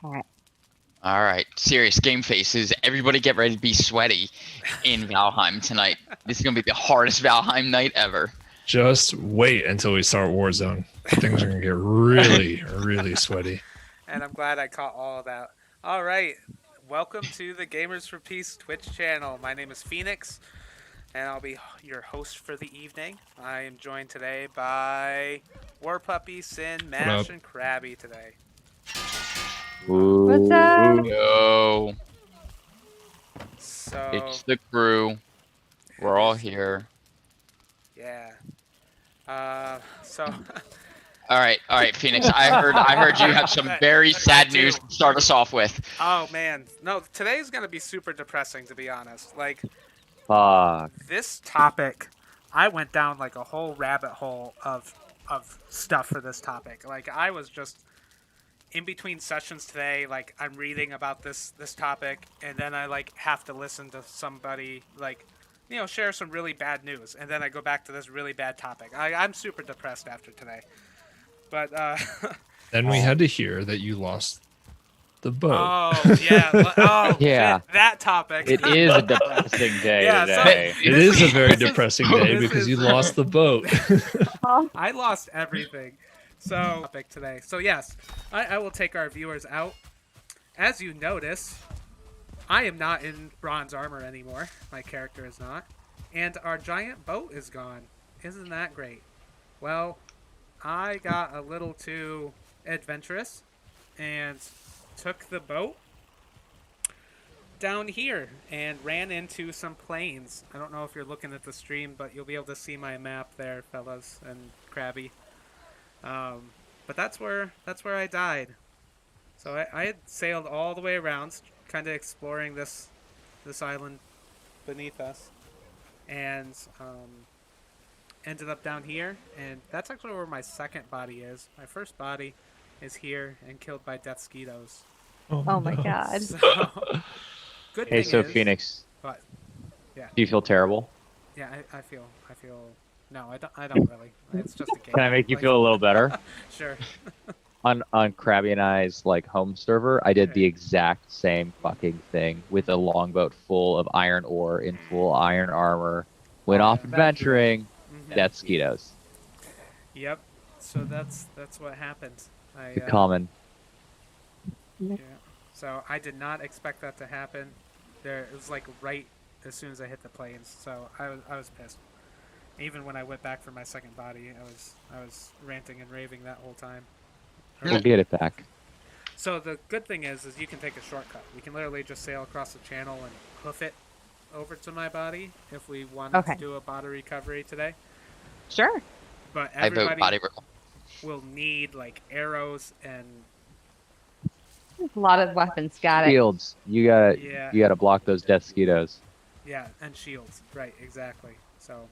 All right. All right, serious game faces. Everybody get ready to be sweaty in Valheim tonight. This is going to be the hardest Valheim night ever. Just wait until we start Warzone. Things are going to get really, really sweaty. And I'm glad I caught all of that. All right. Welcome to the Gamers for Peace Twitch channel. My name is Phoenix, and I'll be your host for the evening. I am joined today by War Puppy, Sin, Mash, and Krabby today. What's up? Yo, So, it's the crew. We're all here. yeah. All right, Phoenix. I heard you have some very sad news to start us off with. Oh man, no. Today's gonna be super depressing, to be honest. Like, Fuck. this topic, I went down like a whole rabbit hole of stuff for this topic. Like, I was just in between sessions today. Like, I'm reading about this topic, and then I like have to listen to somebody like, share some really bad news, and then I go back to this really bad topic. I'm super depressed after today. But Then we had to hear that you lost the boat. oh yeah, Yeah. shit, that topic. It is a depressing day Yeah, today. It is a very depressing day This because is- you lost the boat. I lost everything. So topic today. So yes, I will take our viewers out. As you notice, I am not in bronze armor anymore. My character is not. And our giant boat is gone. Isn't that great? Well, I got a little too adventurous and took the boat down here and ran into some plains. I don't know if you're looking at the stream, but you'll be able to see my map there, fellas and Krabby. But that's where I died. So I had sailed all the way around, kind of exploring this island beneath us, and ended up down here. And that's actually where my second body is. My first body is here and killed by death skeetos. Oh my god. So, good Hey, thing so is, Phoenix, But yeah, do you feel terrible? yeah, I feel. No, I don't really. It's just a game. Can I make you Like, feel a little better? Sure. On Krabby and I's home server, I did Okay. the exact same fucking thing with a longboat full of iron ore in full iron armor. Went Oh, off yeah. adventuring, Mhm. death skeetos. Yep. So that's what happened. Common. Yeah. So I did not expect that to happen. It was like right as soon as I hit the plains. So I was pissed. Even when I went back for my second body, I was ranting and raving that whole time. We'll get it back. So the good thing is you can take a shortcut. We can literally just sail across the channel and hoof it over to my body if we wanted Okay. to do a body recovery today. Sure. But I vote everybody body roll. will need like arrows and A lot of weapons. Got it. Shields. You gotta Yeah. you gotta block those death skeetos. and shields. Right, exactly. So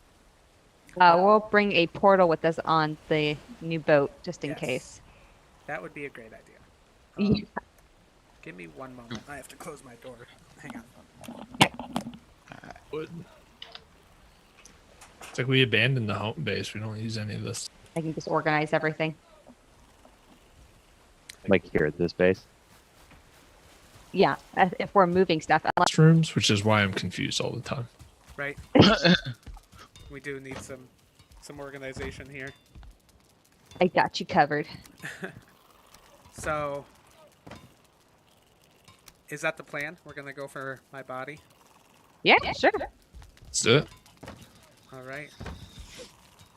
We'll bring a portal with us on the new boat just in Yes. case. that would be a great idea. Yeah. Give me one moment. I have to close my door. Hang on. It's like we abandoned the home base. We don't use any of this. I can just organize everything. Like here at this base. Yeah, if we're moving stuff. Rooms, which is why I'm confused all the time. Right. We do need some organization here. I got you covered. So is that the plan? We're gonna go for my body. Yeah, sure. Let's do it. All right.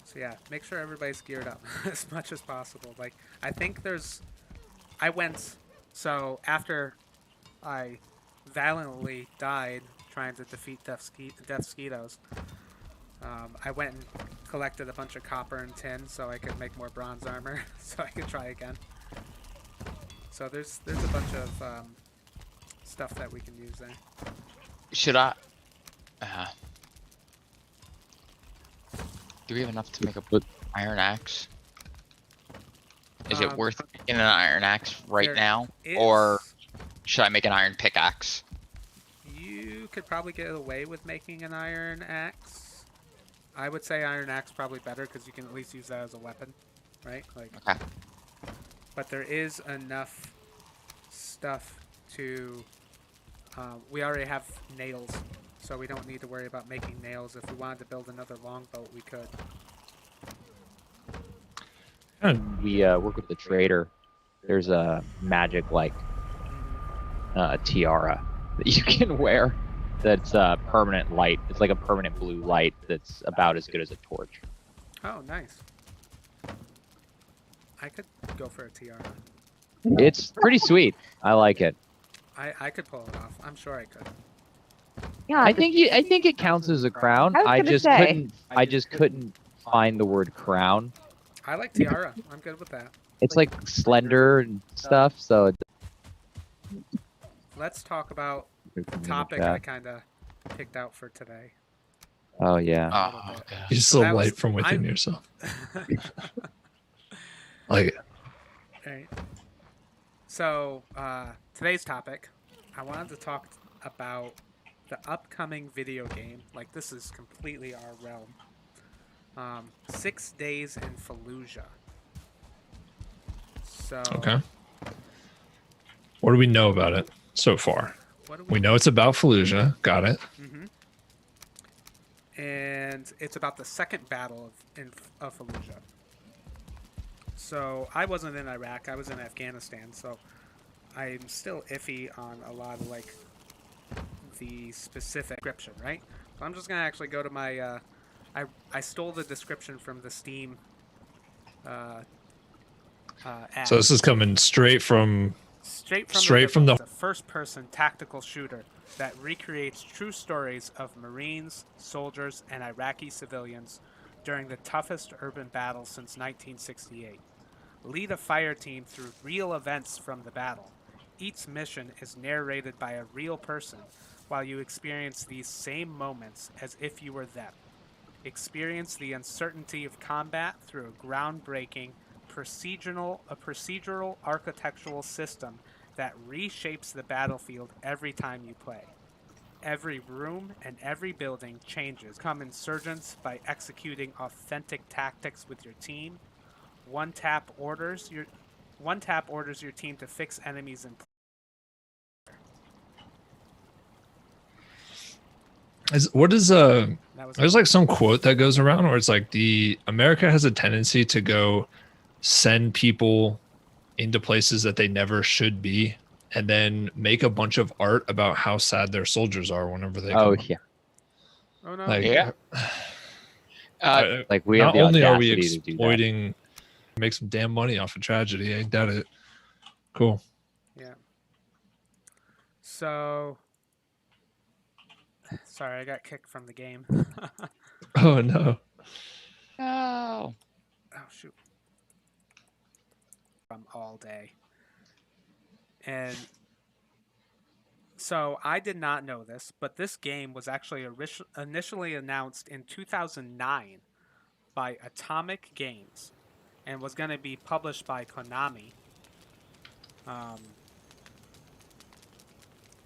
So yeah, make sure everybody's geared up as much as possible. Like, I think so after I valiantly died trying to defeat death skeetos, I went and collected a bunch of copper and tin so I could make more bronze armor so I could try again. So there's a bunch of stuff that we can use there. Should I? Do we have enough to make a iron axe? Is it worth making an iron axe right There now, is- or should I make an iron pickaxe? You could probably get away with making an iron axe. I would say iron axe probably better because you can at least use that as a weapon, right? Like, Okay. but there is enough stuff to. We already have nails, so we don't need to worry about making nails. If we wanted to build another longboat, we could. We work with the trader. There's a magic like tiara that you can wear. That's permanent light. It's like a permanent blue light that's about as good as a torch. Oh, nice. I could go for a tiara. It's pretty sweet. I like it. I could pull it off. I'm sure I could. Yeah, I think it counts as a crown. I was gonna say. I just couldn't find the word crown. I like tiara. I'm good with that. It's like slender and stuff, so Let's talk about the it's topic I kind of picked out for today. Oh yeah. Oh, God. You're still That was- light from within I'm- yourself. Like it. Right. So, today's topic, I wanted to talk about the upcoming video game. Like, this is completely our realm. 6 Days in Fallujah. So, Okay. What do we know about it so far? what do We know it's about Fallujah. Got it. And it's about the second battle of Fallujah. So, I wasn't in Iraq, I was in Afghanistan, so I'm still iffy on a lot of, like, the specific description, right? So I'm just going to actually go to my, I stole the description from the Steam app. So this is coming straight from Straight from the- a first-person tactical shooter that recreates true stories of Marines, soldiers, and Iraqi civilians during the toughest urban battle since 1968. Lead a fire team through real events from the battle. Each mission is narrated by a real person, while you experience these same moments as if you were them. Experience the uncertainty of combat through a groundbreaking procedural architectural system that reshapes the battlefield every time you play. Every room and every building changes. Become insurgents by executing authentic tactics with your team. One tap orders your team to fix enemies in. That was There's like some quote that goes around where it's like America has a tendency to go send people into places that they never should be and then make a bunch of art about how sad their soldiers are whenever they Oh come. yeah. Oh no. Like, Yeah. Like we have not the only are we audacity to do that. exploiting, make some damn money off of tragedy. Ain't that it? Cool. Yeah. So. Sorry, I got kicked from the game. Oh no. Oh. Oh shoot. All day. And so I did not know this, but this game was actually initially announced in 2009 by Atomic Games and was going to be published by Konami.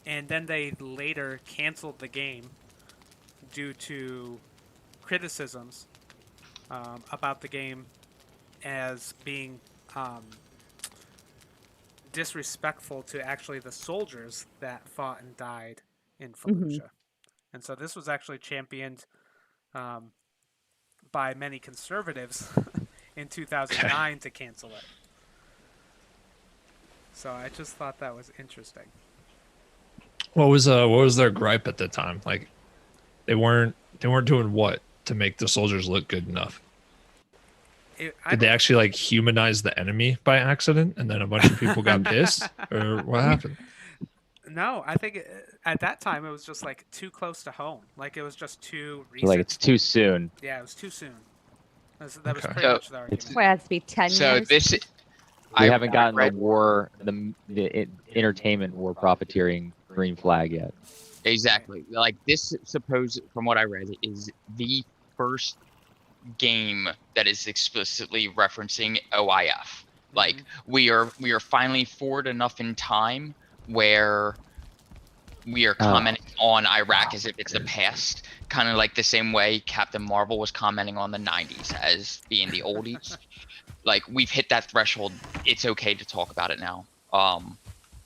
And then they later canceled the game due to criticisms about the game as being disrespectful to actually the soldiers that fought and died in Fallujah. And so this was actually championed by many conservatives in 2009 to cancel it. So I just thought that was interesting. What was their gripe at the time? Like they weren't doing what to make the soldiers look good enough? Did they actually like humanize the enemy by accident and then a bunch of people got pissed? Or what happened? No, I think at that time it was just like too close to home. Like it was just too recent. Like it's too soon. Yeah, it was too soon. That was Okay. pretty So- much the argument. What, it has to be 10 So years? this, We I haven't gotten read- the entertainment war profiteering green flag yet. Exactly. Like this, from what I read, is the first game that is explicitly referencing OIF. Like we are finally forward enough in time where we are commenting on Iraq as if it's the past, kind of like the same way Captain Marvel was commenting on the 90s as being the oldies. Like we've hit that threshold. It's okay to talk about it now.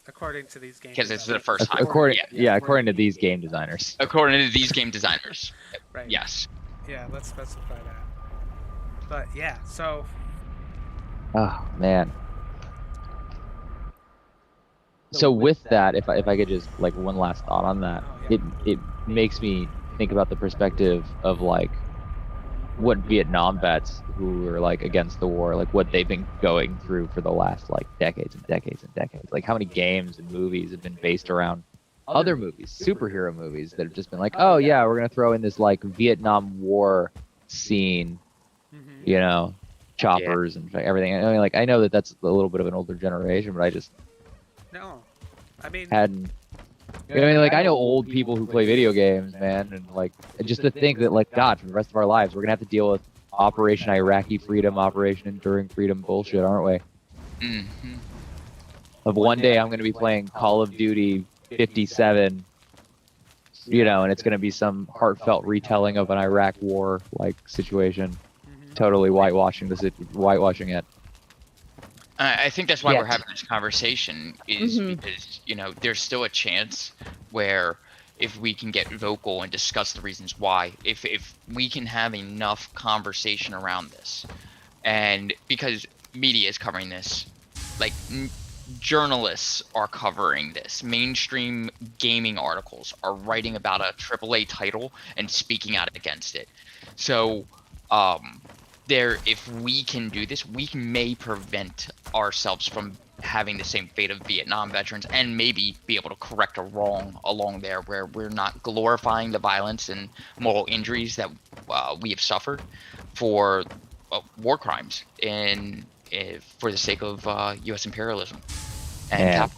According to these games. because it's the first time. According to these game designers. According to these game designers. Right. Yes. Yeah, let's specify that. But yeah, so Oh man. So with that, if I could just like one last thought on that, it makes me think about the perspective of like what Vietnam vets who were like against the war, like what they've been going through for the last like decades and decades and decades. Like how many games and movies have been based around other movies, superhero movies that have just been like, oh yeah, we're gonna throw in this like Vietnam War scene, you know, choppers and everything. I mean, like I know that that's a little bit of an older generation, but I just hadn't. I mean, like I know old people who play video games, man, and like just to think that, like, God, for the rest of our lives, we're gonna have to deal with Operation Iraqi Freedom, Operation Enduring Freedom bullshit, aren't we? Mm-hmm. Of one day, I'm gonna be playing Call of Duty 57, you know, and it's gonna be some heartfelt retelling of an Iraq War like situation, totally whitewashing it. I think that's why we're having this conversation is because, you know, there's still a chance where if we can get vocal and discuss the reasons why, if we can have enough conversation around this, and because media is covering this, like journalists are covering this, mainstream gaming articles are writing about a AAA title and speaking out against it. So, if we can do this, we may prevent ourselves from having the same fate of Vietnam veterans, and maybe be able to correct a wrong along there where we're not glorifying the violence and moral injuries that we have suffered for war crimes and for the sake of U.S. imperialism. And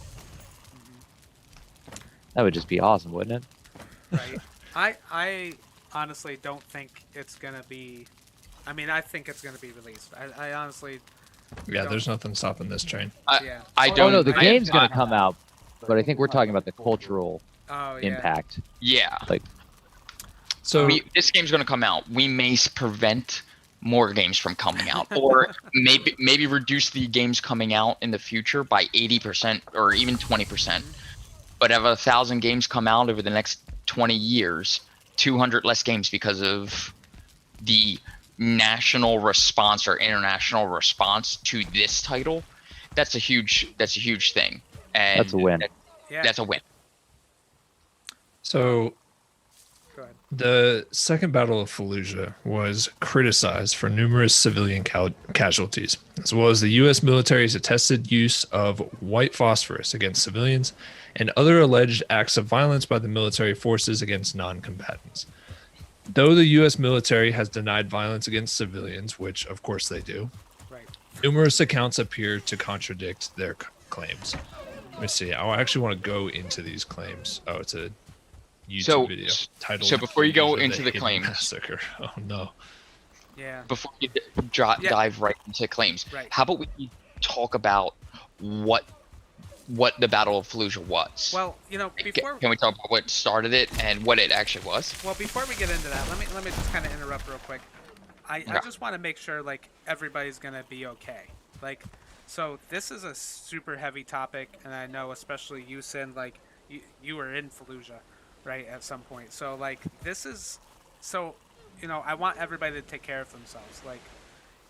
that would just be awesome, wouldn't it? Right. I honestly don't think it's gonna be. I mean, I think it's going to be released. I honestly. There's nothing stopping this train. I don't. Oh no, the game's going to come out, but I think we're talking about the cultural impact. Yeah. Like. So this game's going to come out. We may prevent more games from coming out, or maybe reduce the games coming out in the future by 80% or even 20%. But if 1,000 games come out over the next 20 years, 200 less games because of the national response or international response to this title, that's a huge thing, and that's a win. That's a win. So the Second Battle of Fallujah was criticized for numerous civilian casualties, as well as the U.S. military's attested use of white phosphorus against civilians and other alleged acts of violence by the military forces against non-combatants. Though the U.S. military has denied violence against civilians, which of course they do, numerous accounts appear to contradict their claims. Let me see. I actually want to go into these claims. Oh, it's a YouTube video titled. So before you go into the claims, massacre. Oh no. Yeah. Before you dive right into claims, how about we talk about what the Battle of Fallujah was? Well, you know, before can we talk about what started it and what it actually was? Well, before we get into that, let me just kind of interrupt real quick. I just want to make sure like everybody's gonna be okay. Like, so this is a super heavy topic, and I know especially you, Sin, like you were in Fallujah, right, at some point. So like this is, so you know, I want everybody to take care of themselves. Like,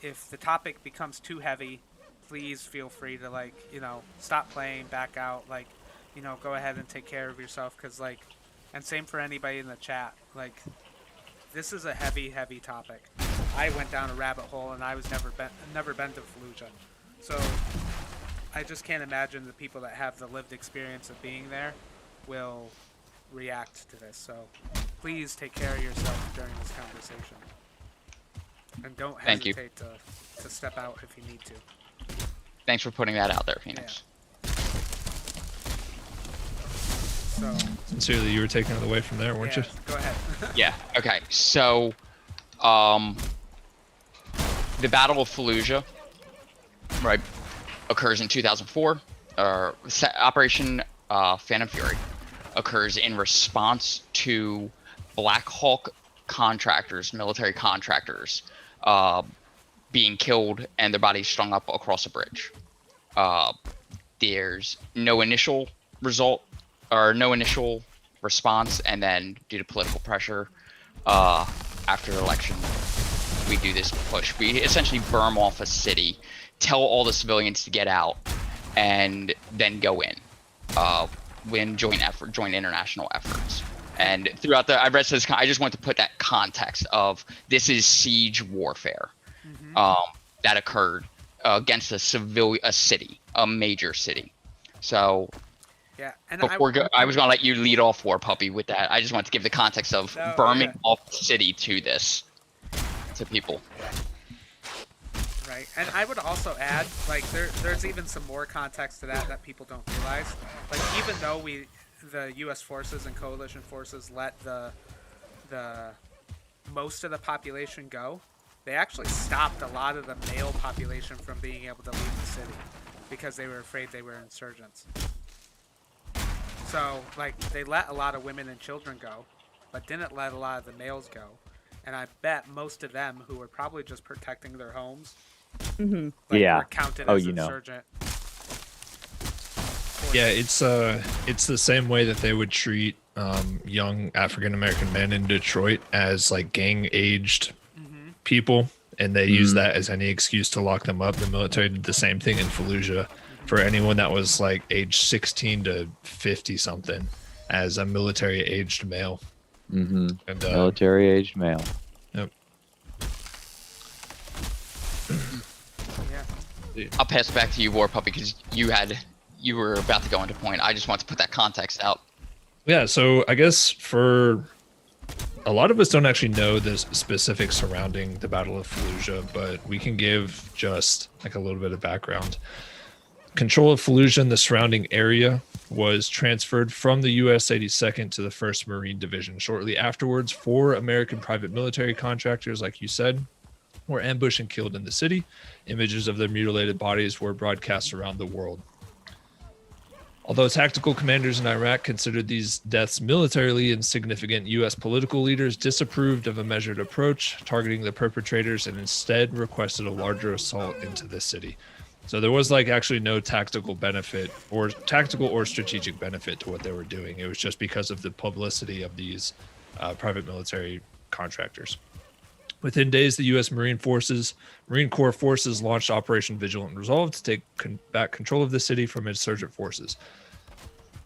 if the topic becomes too heavy, please feel free to, like, you know, stop playing, back out, like, you know, go ahead and take care of yourself, because, like, and same for anybody in the chat, like, this is a heavy topic. I went down a rabbit hole, and I was never been to Fallujah, so I just can't imagine the people that have the lived experience of being there will react to this, so please take care of yourself during this conversation, and don't hesitate to step out if you need to. Thanks for putting that out there, Phoenix. Yeah. So, sincerely, you were taking it away from there, weren't you? Go ahead. Yeah. Okay. So, the Battle of Fallujah, right, occurs in 2004. Operation Phantom Fury occurs in response to Black Hawk contractors, military contractors, being killed and their bodies strung up across a bridge. there's no initial result or no initial response, and then due to political pressure, after the election, we do this push. We essentially burn off a city, tell all the civilians to get out, and then go in. Win joint international efforts. And throughout I read this, I just want to put that context of this is siege warfare that occurred against a city, a major city. So yeah, and I was going to let you lead off, War Puppy, with that. I just want to give the context of burning off the city to people. Right, and I would also add, like, there's even some more context to that people don't realize. Like, even though the U.S. forces and coalition forces let the most of the population go, they actually stopped a lot of the male population from being able to leave the city because they were afraid they were insurgents. So, like, they let a lot of women and children go, but didn't let a lot of the males go. And I bet most of them, who were probably just protecting their homes, were counted as insurgent. Yeah, it's the same way that they would treat young African American men in Detroit as like gang aged people, and they use that as any excuse to lock them up. The military did the same thing in Fallujah for anyone that was like age 16 to 50 something as a military aged male. And, military aged male. Yep. I'll pass it back to you, War Puppy, because you were about to go into point. I just want to put that context out. Yeah, so I guess for a lot of us don't actually know the specifics surrounding the Battle of Fallujah, but we can give just like a little bit of background. Control of Fallujah and the surrounding area was transferred from the U.S. 82nd to the 1st Marine Division. Shortly afterwards, 4 American private military contractors, like you said, were ambushed and killed in the city. Images of their mutilated bodies were broadcast around the world. Although tactical commanders in Iraq considered these deaths militarily insignificant, U.S. political leaders disapproved of a measured approach targeting the perpetrators and instead requested a larger assault into the city. So there was like actually no tactical benefit or strategic benefit to what they were doing. It was just because of the publicity of these private military contractors. Within days, the U.S. Marine Corps forces launched Operation Vigilant Resolve to take back control of the city from insurgent forces.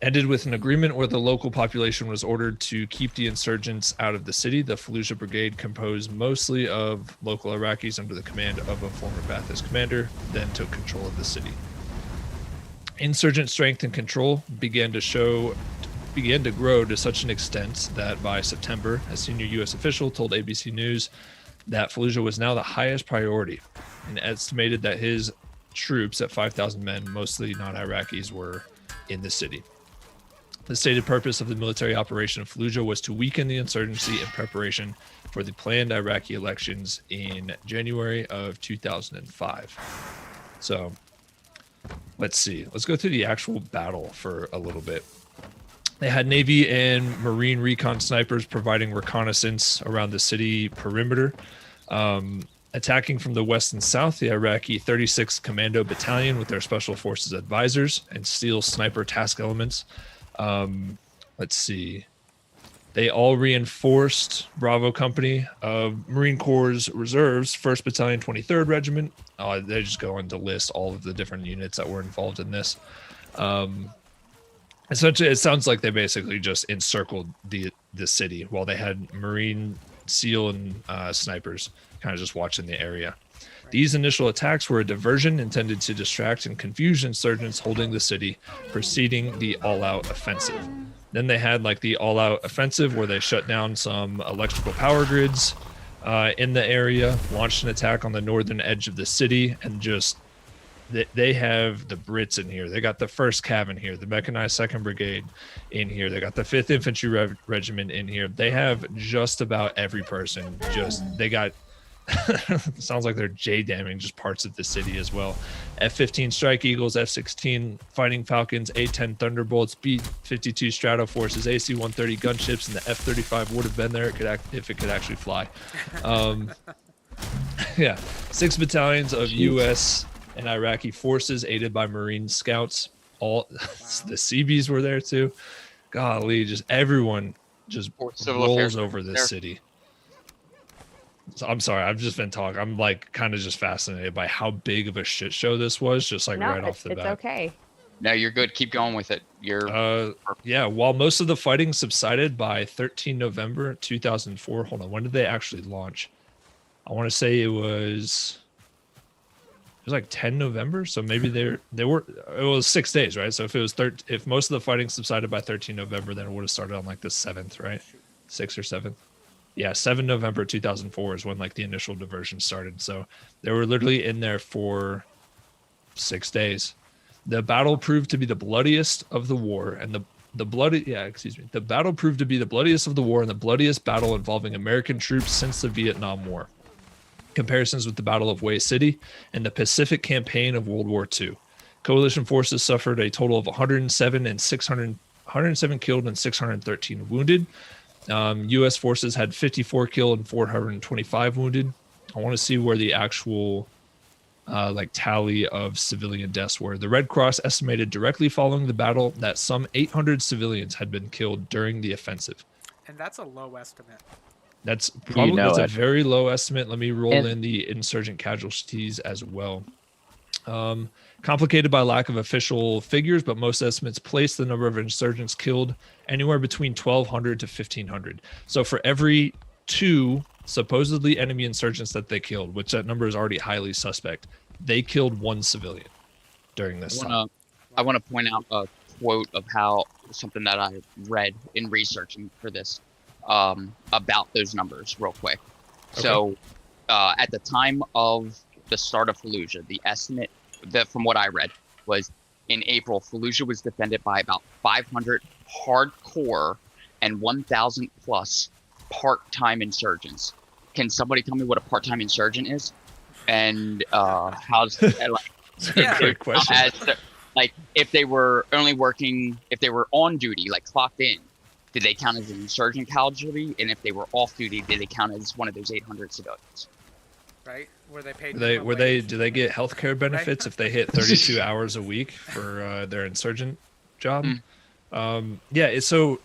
Ended with an agreement where the local population was ordered to keep the insurgents out of the city. The Fallujah Brigade, composed mostly of local Iraqis under the command of a former Ba'athist commander, then took control of the city. Insurgent strength and control began to grow to such an extent that by September, a senior U.S. official told ABC News that Fallujah was now the highest priority and estimated that his troops at 5,000 men, mostly non-Iraqis, were in the city. The stated purpose of the military operation of Fallujah was to weaken the insurgency in preparation for the planned Iraqi elections in January of 2005. So let's see. Let's go through the actual battle for a little bit. They had Navy and Marine recon snipers providing reconnaissance around the city perimeter. Attacking from the west and south, the Iraqi 36th Commando Battalion with their Special Forces advisors and SEAL sniper task elements. Let's see. They all reinforced Bravo Company of Marine Corps Reserves, 1st Battalion, 23rd Regiment. They just go on to list all of the different units that were involved in this. Essentially, it sounds like they basically just encircled the city while they had Marine, SEAL, and snipers kind of just watching the area. These initial attacks were a diversion intended to distract and confuse insurgents holding the city, preceding the all-out offensive. Then they had like the all-out offensive where they shut down some electrical power grids in the area, launched an attack on the northern edge of the city, and just they have the Brits in here. They got the 1st Cav in here, the Mechanized 2nd Brigade in here. They got the 5th Infantry Regiment in here. They have just about every person. They got sounds like they're J-damming just parts of the city as well. F-15 Strike Eagles, F-16 Fighting Falcons, A-10 Thunderbolts, B-52 Stratoforces, AC-130 gunships, and the F-35 would have been there if it could actually fly. Yeah, 6 battalions of U.S. and Iraqi forces aided by Marine scouts all the CBs were there too. Golly, just everyone just rolls over this city. So I'm sorry, I've just been talking. I'm like kind of just fascinated by how big of a shit show this was, just like right off the bat. It's okay. No, you're good. Keep going with it. Yeah, while most of the fighting subsided by 13 November 2004. Hold on, when did they actually launch? I want to say it was like 10 November. So maybe it was 6 days, right? So if it was if most of the fighting subsided by 13 November, then it would have started on like the 7th, right? 6th or 7th. Yeah, 7 November 2004 is when like the initial diversion started. So they were literally in there for 6 days. The battle proved to be the bloodiest of the war, and the battle proved to be the bloodiest of the war and the bloodiest battle involving American troops since the Vietnam War. Comparisons with the Battle of Way City and the Pacific Campaign of World War II. Coalition forces suffered a total of 107 killed and 613 wounded. U.S. forces had 54 killed and 425 wounded. I want to see where the actual tally of civilian deaths were. The Red Cross estimated directly following the battle that some 800 civilians had been killed during the offensive. And that's a low estimate. That's probably a very low estimate. Let me roll in the insurgent casualties as well. Complicated by lack of official figures, but most estimates place the number of insurgents killed anywhere between 1,200 to 1,500. So for every 2 supposedly enemy insurgents that they killed, which that number is already highly suspect, they killed 1 civilian during this time. I want to point out a quote of something that I read in researching for this about those numbers real quick. Okay. So at the time of the start of Fallujah, the estimate from what I read was in April, Fallujah was defended by about 500 hardcore and 1,000 plus part-time insurgents. Can somebody tell me what a part-time insurgent is? And how's great question. If they were on duty, like clocked in, did they count as an insurgent casualty? And if they were off duty, did they count as one of those 800 civilians? Right? Were they paid? Do they get healthcare benefits if they hit 32 hours a week for their insurgent job? So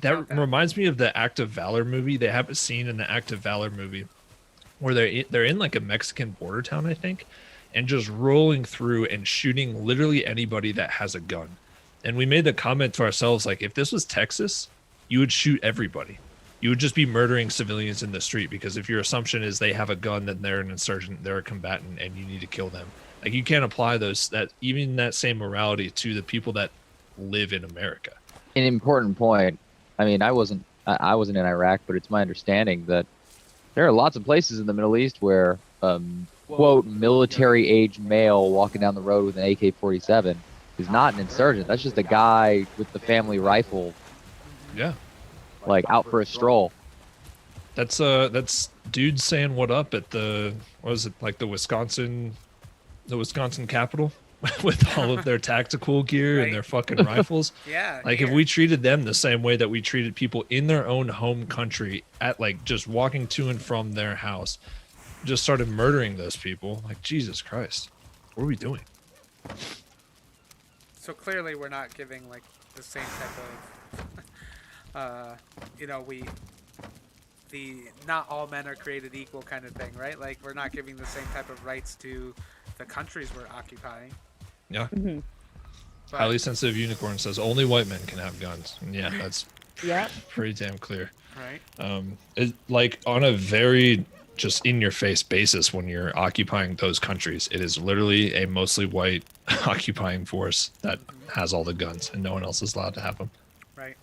that reminds me of the Act of Valor movie. They have a scene in the Act of Valor movie where they're in like a Mexican border town, I think, and just rolling through and shooting literally anybody that has a gun. And we made the comment to ourselves, like, if this was Texas, you would shoot everybody. You would just be murdering civilians in the street, because if your assumption is they have a gun, then they're an insurgent, they're a combatant, and you need to kill them. Like, you can't apply that same morality to the people that live in America. An important point. I mean, I wasn't in Iraq, but it's my understanding that there are lots of places in the Middle East where, quote, military-age male walking down the road with an AK-47 is not an insurgent. That's just a guy with the family rifle. Yeah. Like out for a stroll. That's dudes saying what up at the Wisconsin Capitol with all of their tactical gear and their fucking rifles. Yeah. If we treated them the same way that we treated people in their own home country at just walking to and from their house, just started murdering those people, Jesus Christ, what are we doing? So clearly we're not giving the same type of not all men are created equal kind of thing, right? We're not giving the same type of rights to the countries we're occupying. Yeah. Mm-hmm. Highly sensitive unicorn says only white men can have guns. And yeah, that's pretty damn clear. Right. On a very just in your face basis, when you're occupying those countries, it is literally a mostly white occupying force that has all the guns, and no one else is allowed to have them. Right.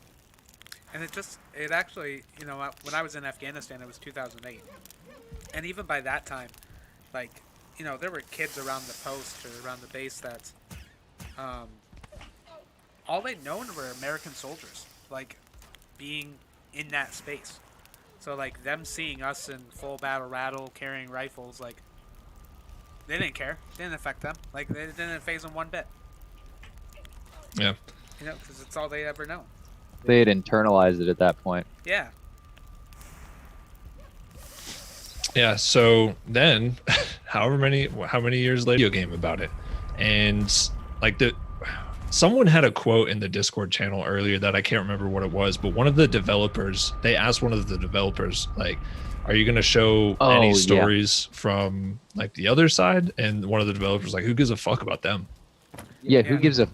And it actually, when I was in Afghanistan, it was 2008. And even by that time, there were kids around the post or around the base that all they'd known were American soldiers, being in that space. So, them seeing us in full battle rattle, carrying rifles, they didn't care. It didn't affect them. They didn't phase them one bit. Yeah. Because it's all they ever know. They had internalized it at that point. Yeah. Yeah, so then, how many years later, video game about it, and someone had a quote in the Discord channel earlier that I can't remember what it was, but one of the developers, they asked one of the developers, like, are you going to show any stories from like the other side? And one of the developers like, who gives a fuck about them? Yeah,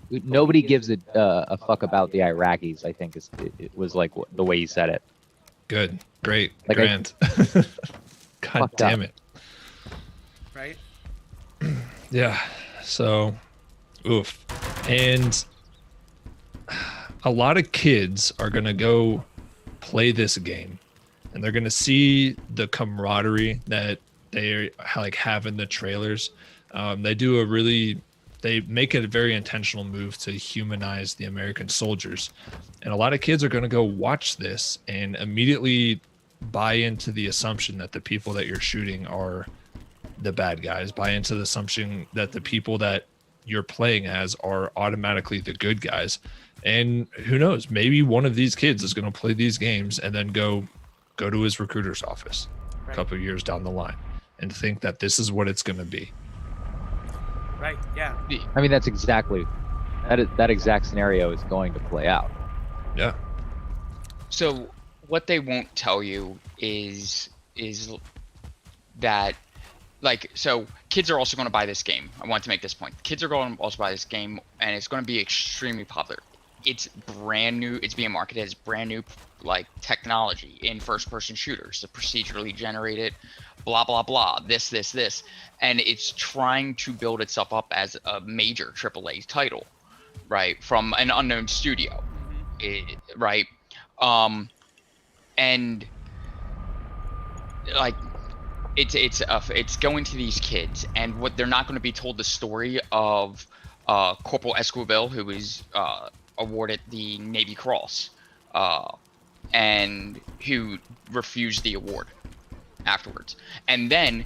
nobody gives a fuck about the Iraqis, I think it was like the way he said it. Good. Great. Like Grant. God damn it. Right? Yeah. So, oof. And a lot of kids are going to go play this game, and they're going to see the camaraderie that they like have in the trailers. They make a very intentional move to humanize the American soldiers. And a lot of kids are going to go watch this and immediately buy into the assumption that the people that you're shooting are the bad guys, buy into the assumption that the people that you're playing as are automatically the good guys. And who knows, maybe one of these kids is going to play these games and then go to his recruiter's office a couple of years down the line and think that this is what it's going to be. Right. Yeah. I mean, that's exactly that exact scenario is going to play out. Yeah. So what they won't tell you is that, like, so kids are also going to buy this game. I want to make this point. Kids are going to also buy this game, and it's going to be extremely popular. It's brand new. It's being marketed as brand new, like, technology in first-person shooters, the procedurally generated, blah blah blah, this, and it's trying to build itself up as a major AAA title, right, from an unknown studio, right, and like it's going to these kids, and what they're not going to be told the story of Corporal Esquivel, who was awarded the Navy Cross, and who refused the award afterwards. And then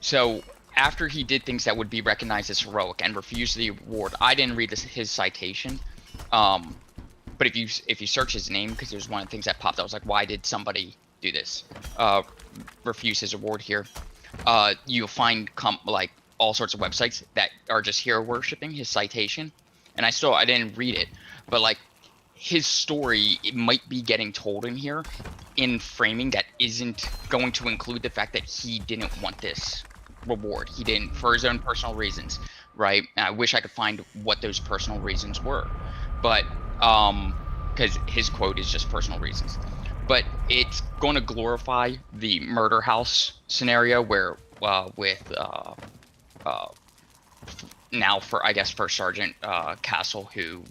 so after he did things that would be recognized as heroic and refused the award, I didn't read his citation, but if you search his name, because there's one of the things that popped up, I was like, why did somebody do this, refuse his award here? You'll find like all sorts of websites that are just hero worshiping his citation, and I didn't read it, but like his story, it might be getting told in here in framing that isn't going to include the fact that he didn't want this reward. He didn't, for his own personal reasons, right? And I wish I could find what those personal reasons were, but because his quote is just personal reasons. But it's going to glorify the murder house scenario where now for, I guess, First Sergeant Castle, who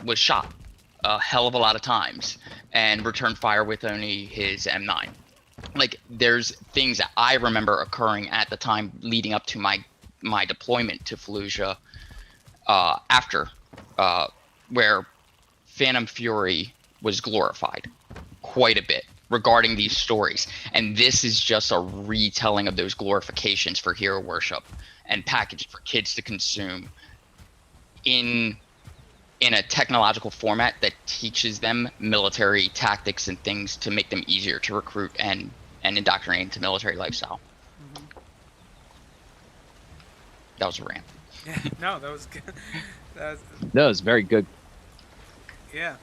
was shot a hell of a lot of times and returned fire with only his M9. Like, there's things that I remember occurring at the time leading up to my deployment to Fallujah, after where Phantom Fury was glorified quite a bit regarding these stories, and this is just a retelling of those glorifications for hero worship and packaged for kids to consume in a technological format that teaches them military tactics and things to make them easier to recruit and indoctrinate into military lifestyle. Mm-hmm. That was a rant. Yeah, no, that was good. That was very good. Yeah.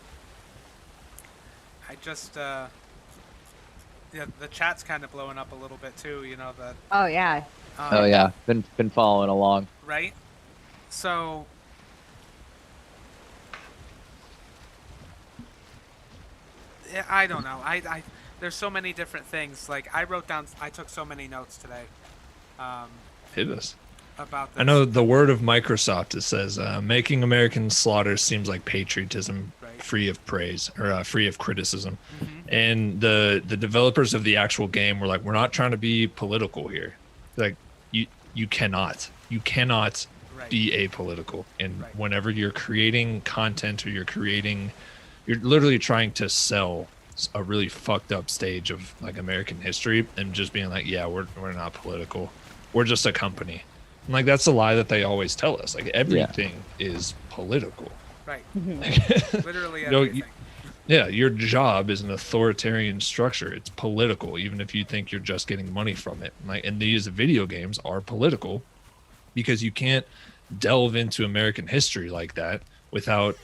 I just yeah, the chat's kind of blowing up a little bit too, you know, that Oh yeah. Oh yeah, been following along. Right? So yeah, I don't know. I there's so many different things. Like, I took so many notes today. Hit us. About this. I know the word of Microsoft, it says, making American slaughter seems like patriotism, right, free of praise, or free of criticism. Mm-hmm. And the developers of the actual game were like, we're not trying to be political here. Like, you cannot right, be apolitical. And right, whenever you're creating content or you're literally trying to sell a really fucked up stage of like American history and just being like, yeah, we're not political. We're just a company. And like, that's a lie that they always tell us. Like, everything is political. right. Mhm. Literally You know, everything. Yeah, your job is an authoritarian structure. It's political, even if you think you're just getting money from it. Like, and these video games are political because you can't delve into American history like that without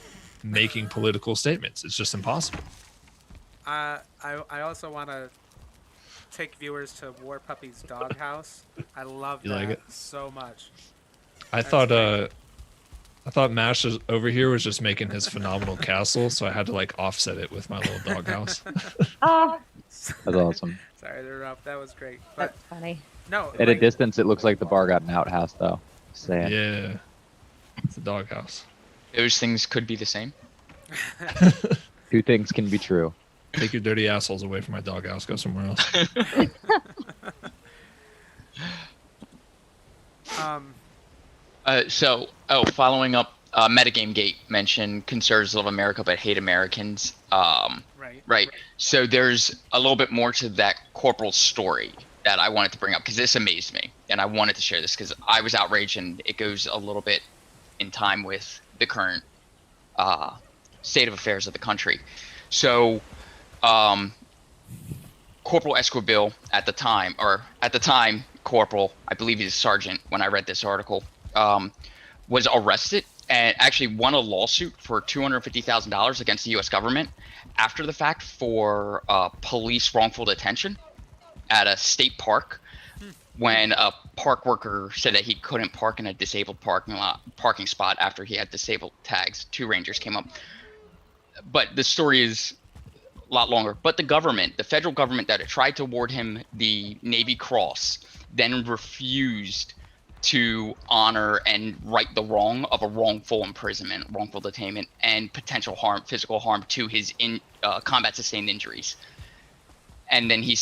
making political statements. It's just impossible. I also want to take viewers to War Puppy's Doghouse. I love You that like it? so much. I That's thought great. I thought Mash over here was just making his phenomenal castle, so I had to like offset it with my little doghouse. Oh, That's awesome. Sorry to interrupt. That was great. But that's funny. no, At a like, distance, it looks like the bar got an outhouse, though. Just saying. Yeah, it's a doghouse. Those things could be the same. Two things can be true. Take your dirty assholes away from my doghouse. Go somewhere else. Following up, Metagame Gate mentioned conservatives love America but hate Americans. Right. So there's a little bit more to that corporal story that I wanted to bring up because this amazed me, and I wanted to share this because I was outraged, and it goes a little bit in time with the current state of affairs of the country. So, Corporal Esquivel at the time, Corporal, I believe he's a sergeant when I read this article, was arrested and actually won a lawsuit for $250,000 against the U.S. government after the fact for police wrongful detention at a state park when a park worker said that he couldn't park in a disabled parking spot after he had disabled tags. 2 rangers came up. But the story is a lot longer. But the federal government that had tried to award him the Navy Cross then refused to honor and right the wrong of a wrongful imprisonment, wrongful detainment, and potential harm, physical harm to his combat sustained injuries. And then he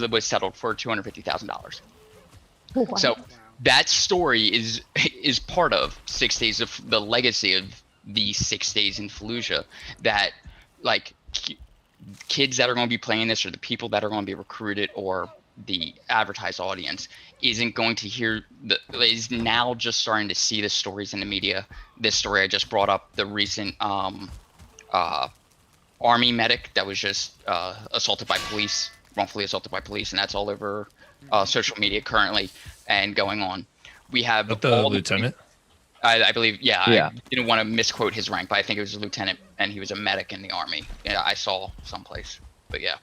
was settled for $250,000. Oh, wow. So that story is part of 6 days of the legacy of the 6 days in Fallujah, that like kids that are going to be playing this, or the people that are going to be recruited, or the advertised audience isn't going to hear is now just starting to see the stories in the media. This story I just brought up, the recent Army medic that was just wrongfully assaulted by police, and that's all over social media currently and going on. We have The lieutenant. I believe, yeah. Yeah. I didn't want to misquote his rank, but I think it was a lieutenant, and he was a medic in the Army. Yeah, I saw someplace, but yeah.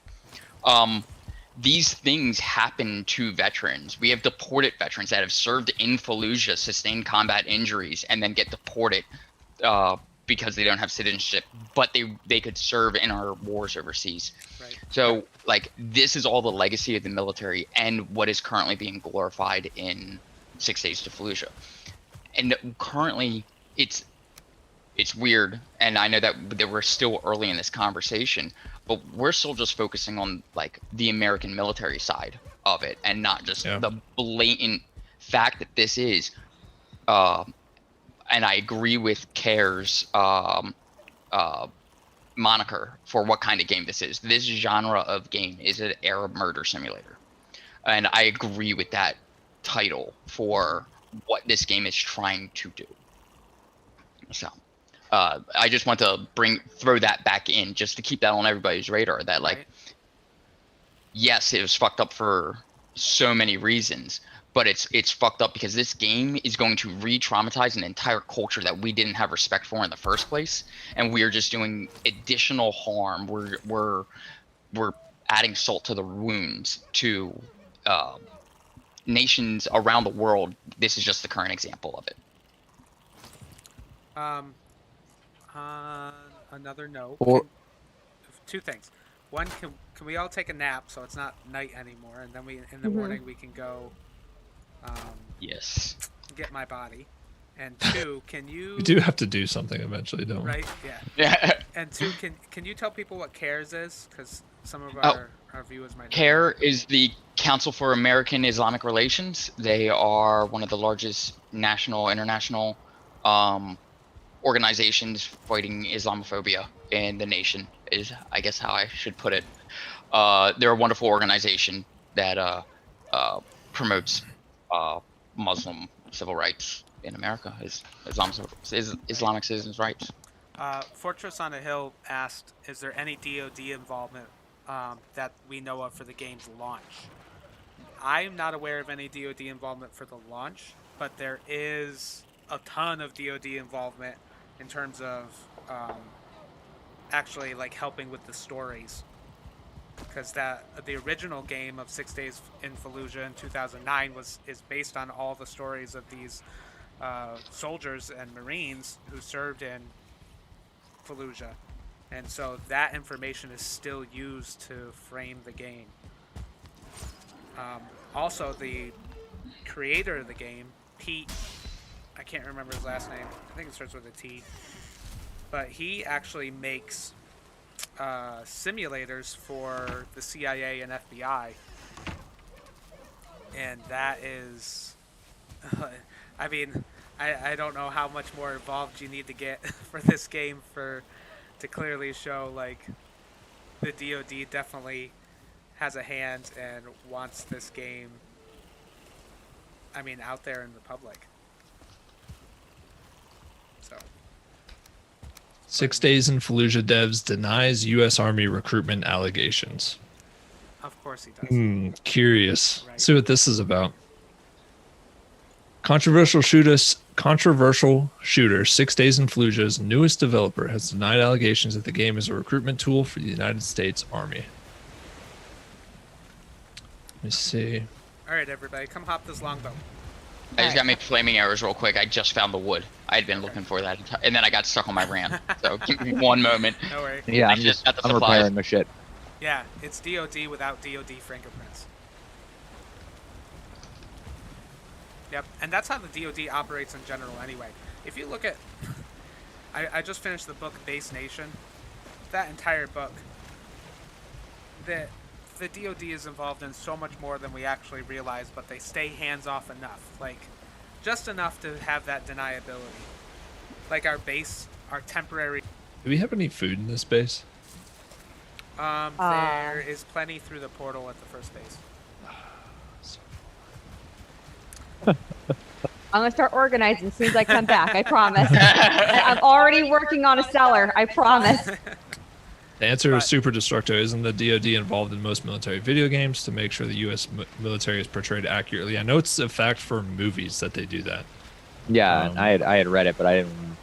These things happen to veterans. We have deported veterans that have served in Fallujah, sustained combat injuries, and then get deported because they don't have citizenship, but they could serve in our wars overseas. Right. So, like, this is all the legacy of the military and what is currently being glorified in 6 Days to Fallujah. And currently, it's weird, and I know that we're still early in this conversation, but we're still just focusing on like the American military side of it, and not just the blatant fact that this is. And I agree with CARE's moniker for what kind of game this is. This genre of game is an Arab murder simulator, and I agree with that title for what this game is trying to do. So. I just want to throw that back in just to keep that on everybody's radar, that like, Right. Yes, it was fucked up for so many reasons, but it's fucked up because this game is going to re-traumatize an entire culture that we didn't have respect for in the first place, and we are just doing additional harm. We're adding salt to the wounds to nations around the world. This is just the current example of it. On another note, Or- 2 things. One, can we all take a nap so it's not night anymore, and then in the morning we can go Yes. get my body. And 2, can you? We do have to do something eventually, don't we? Right. Yeah. Yeah. And 2, can you tell people what CARES is? Because some of Oh. our viewers might. CARE is the Council for American Islamic Relations. They are one of the largest international organizations fighting Islamophobia in the nation, is I guess how I should put it. They're a wonderful organization that promotes Muslim civil rights in America, Islamic citizens' rights. Fortress on a Hill asked, "Is there any DoD involvement that we know of for the game's launch?" I'm not aware of any DoD involvement for the launch, but there is a ton of DoD involvement in terms of actually like helping with the stories, because the original game of 6 Days in Fallujah in 2009 is based on all the stories of these soldiers and Marines who served in Fallujah, and so that information is still used to frame the game. Also, the creator of the game, Pete, I can't remember his last name. I think it starts with a T. But he actually makes simulators for the CIA and FBI. And that is... I mean, I don't know how much more involved you need to get for this game to clearly show, like, the DoD definitely has a hand and wants this game, I mean, out there in the public. So. 6 Days in Fallujah devs denies U.S. Army recruitment allegations. Of course he does. Curious. Right. See what this is about. Controversial shooter 6 Days in Fallujah's newest developer has denied allegations that the game is a recruitment tool for the United States Army. Let me see. All right, everybody, come hop this longbow. I just got to make flaming arrows real quick. I just found the wood. I had been looking for that, and then I got stuck on my ram. So give me one moment. No worry. Yeah, I'm repairing my shit. Yeah, it's DoD without DoD fingerprints. Yep, and that's how the DoD operates in general anyway. If you look at... I just finished the book Base Nation. That entire book, the DoD is involved in so much more than we actually realize, but they stay hands-off enough. Like, just enough to have that deniability. Like our base, our temporary... Do we have any food in this base? There is plenty through the portal at the first base. I'm gonna start organizing as soon as I come back. I promise. I'm already working on a cellar. I promise. The answer is Super Destructo. Isn't the DoD involved in most military video games to make sure the U.S. military is portrayed accurately? I know it's a fact for movies that they do that. Yeah, I had read it, but I didn't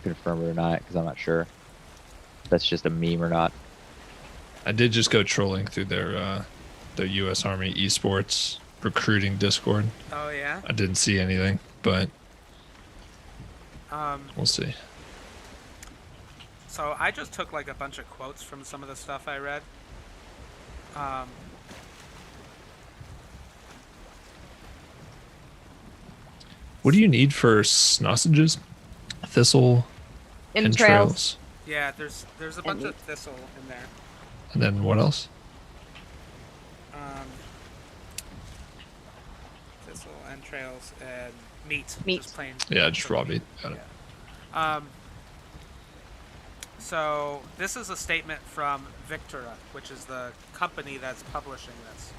confirm it or not because I'm not sure if that's just a meme or not. I did just go trolling through their U.S. Army esports recruiting Discord. Oh yeah. I didn't see anything, but we'll see. So I just took like a bunch of quotes from some of the stuff I read. What do you need for sausages? Thistle, entrails. Yeah, there's a bunch of thistle in there. And then what else? Thistle, entrails, and meat. Meat. Just plain. Yeah, just raw meat. Got it. Yeah. So this is a statement from Victora, which is the company that's publishing this.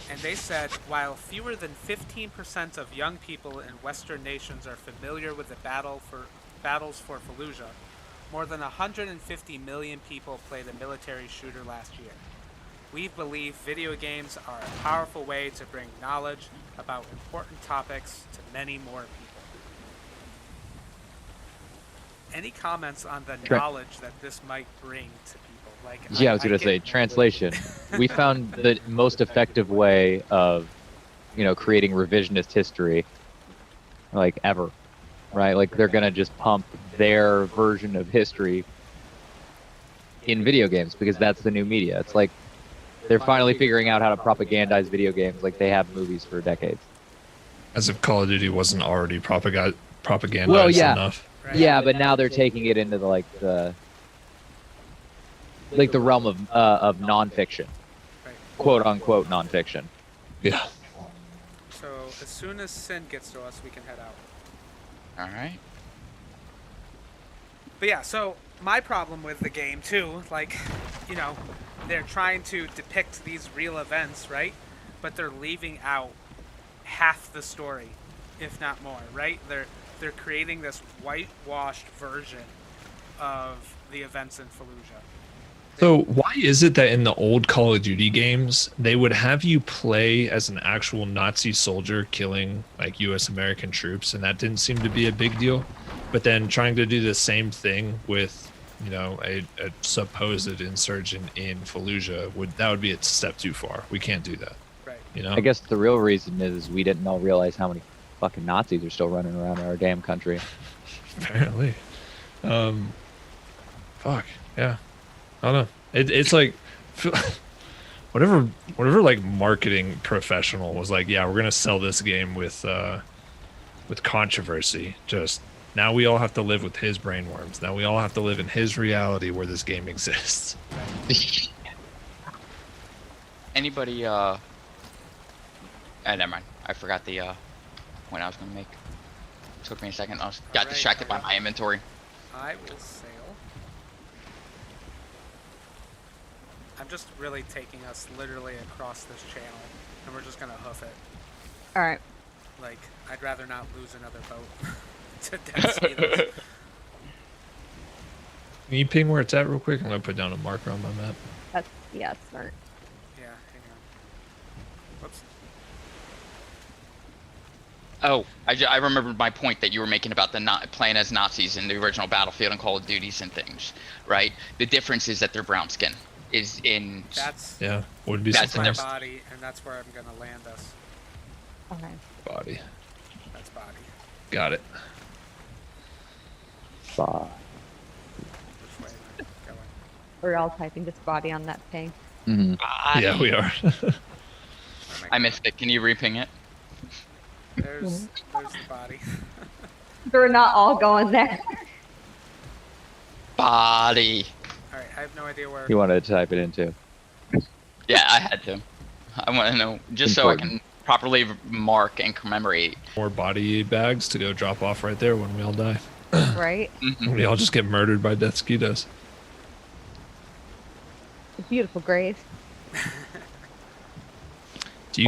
And they said, while fewer than 15% of young people in Western nations are familiar with the battles for Fallujah, more than 150 million people played a military shooter last year. We believe video games are a powerful way to bring knowledge about important topics to many more people. Any comments on the knowledge that this might bring to people? Like, yeah, I was gonna say translation. We found the most effective way of, creating revisionist history, like ever, right? Like they're gonna just pump their version of history in video games because that's the new media. It's like they're finally figuring out how to propagandize video games like they have movies for decades. As if Call of Duty wasn't already propagandized enough. Right. Yeah, but now they're taking it into the realm of nonfiction, Right. quote unquote nonfiction. Yeah. So as soon as Sin gets to us, we can head out. All right. But yeah, so my problem with the game too, like, they're trying to depict these real events, right? But they're leaving out half the story, if not more, right? They're creating this whitewashed version of the events in Fallujah. So why is it that in the old Call of Duty games they would have you play as an actual Nazi soldier killing like U.S. American troops, and that didn't seem to be a big deal, but then trying to do the same thing with, you know, a supposed insurgent in Fallujah would be a step too far. We can't do that. Right. You know. I guess the real reason is we didn't all realize how many fucking Nazis are still running around in our damn country. Apparently. Fuck. Yeah. I don't know. It's like whatever like marketing professional was like, yeah, we're gonna sell this game with controversy. Just now we all have to live with his brainworms. Now we all have to live in his reality where this game exists. Anybody never mind. I forgot the point I was gonna make. Took me a second. I got distracted by my inventory. I will sail. I'm just really taking us literally across this channel, and we're just gonna hoof it. All right. Like, I'd rather not lose another boat to dead speed. Can you ping where it's at real quick? I'm gonna put down a marker on my map. That's smart. Yeah, hang on. Whoops. Oh, I remembered my point that you were making about the not playing as Nazis in the original Battlefield and Call of Duties and things, right? The difference is that their brown skin is in. That's Wouldn't be that's my surprised. body, and that's where I'm gonna land us. Okay. Body. That's body. Got it. Fuck. Which way am I going? We're all typing this body on that ping. Mm-hmm. Yeah, we are. Where am I going? missed it. Can you reping it? There's the body. We're not all going there. Body. All right, I have no idea where. You wanted to type it into. Yeah, I had to. I want to know just so I can properly mark and commemorate. More body bags to go drop off right there when we all die. Right? Mhm. We all just get murdered by death mosquitoes. A beautiful grave. Do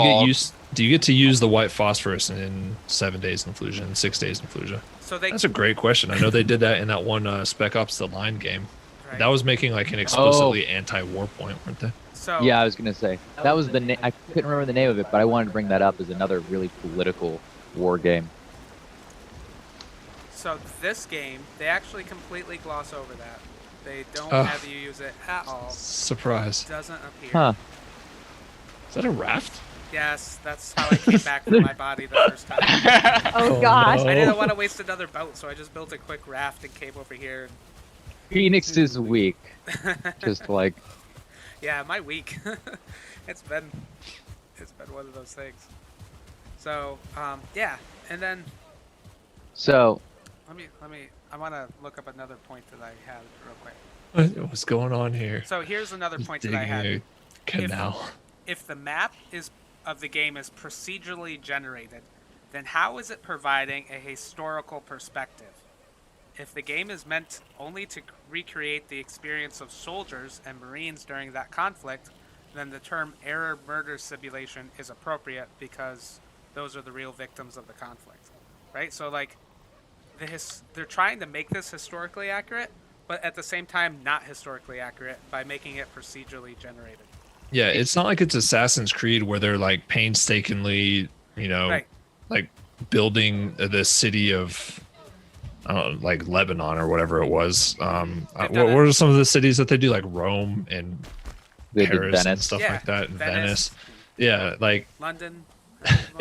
you get to use the white phosphorus in 7 days in Fallujah and 6 days in Fallujah? So they. That's a great question. I know they did that in that one Spec Ops: The Line game. Right. That was making like an explicitly anti-war point, weren't they? So Yeah, I was gonna say that was the I couldn't remember the name of it, but I wanted to bring that up as another really political war game. So this game, they actually completely gloss over that. They don't Oh. have you use it at all. Surprise. Doesn't appear. Huh? Is that a raft? Yes, that's how I came back from my body the first time. Oh, Oh, gosh. no. I didn't want to waste another boat, so I just built a quick raft and came over here. Phoenix is weak. Just like Yeah, my week. it's been one of those things. So yeah, and then so. let me. I want to look up another point that I had real quick. What's going on here? So here's another point that I Digging had. a canal. If the map of the game is procedurally generated, then how is it providing a historical perspective? If the game is meant only to recreate the experience of soldiers and Marines during that conflict, then the term error murder simulation is appropriate because those are the real victims of the conflict, right? So like, they're trying to make this historically accurate, but at the same time not historically accurate by making it procedurally generated. Yeah, it's not like it's Assassin's Creed where they're like painstakingly, you know, Right. like building the city of, I don't know, like Lebanon or whatever it was. What are some of the cities that they do, like Rome and They did Paris and Venice. stuff Yeah, like that, and Venice. Venice. Yeah, like, London.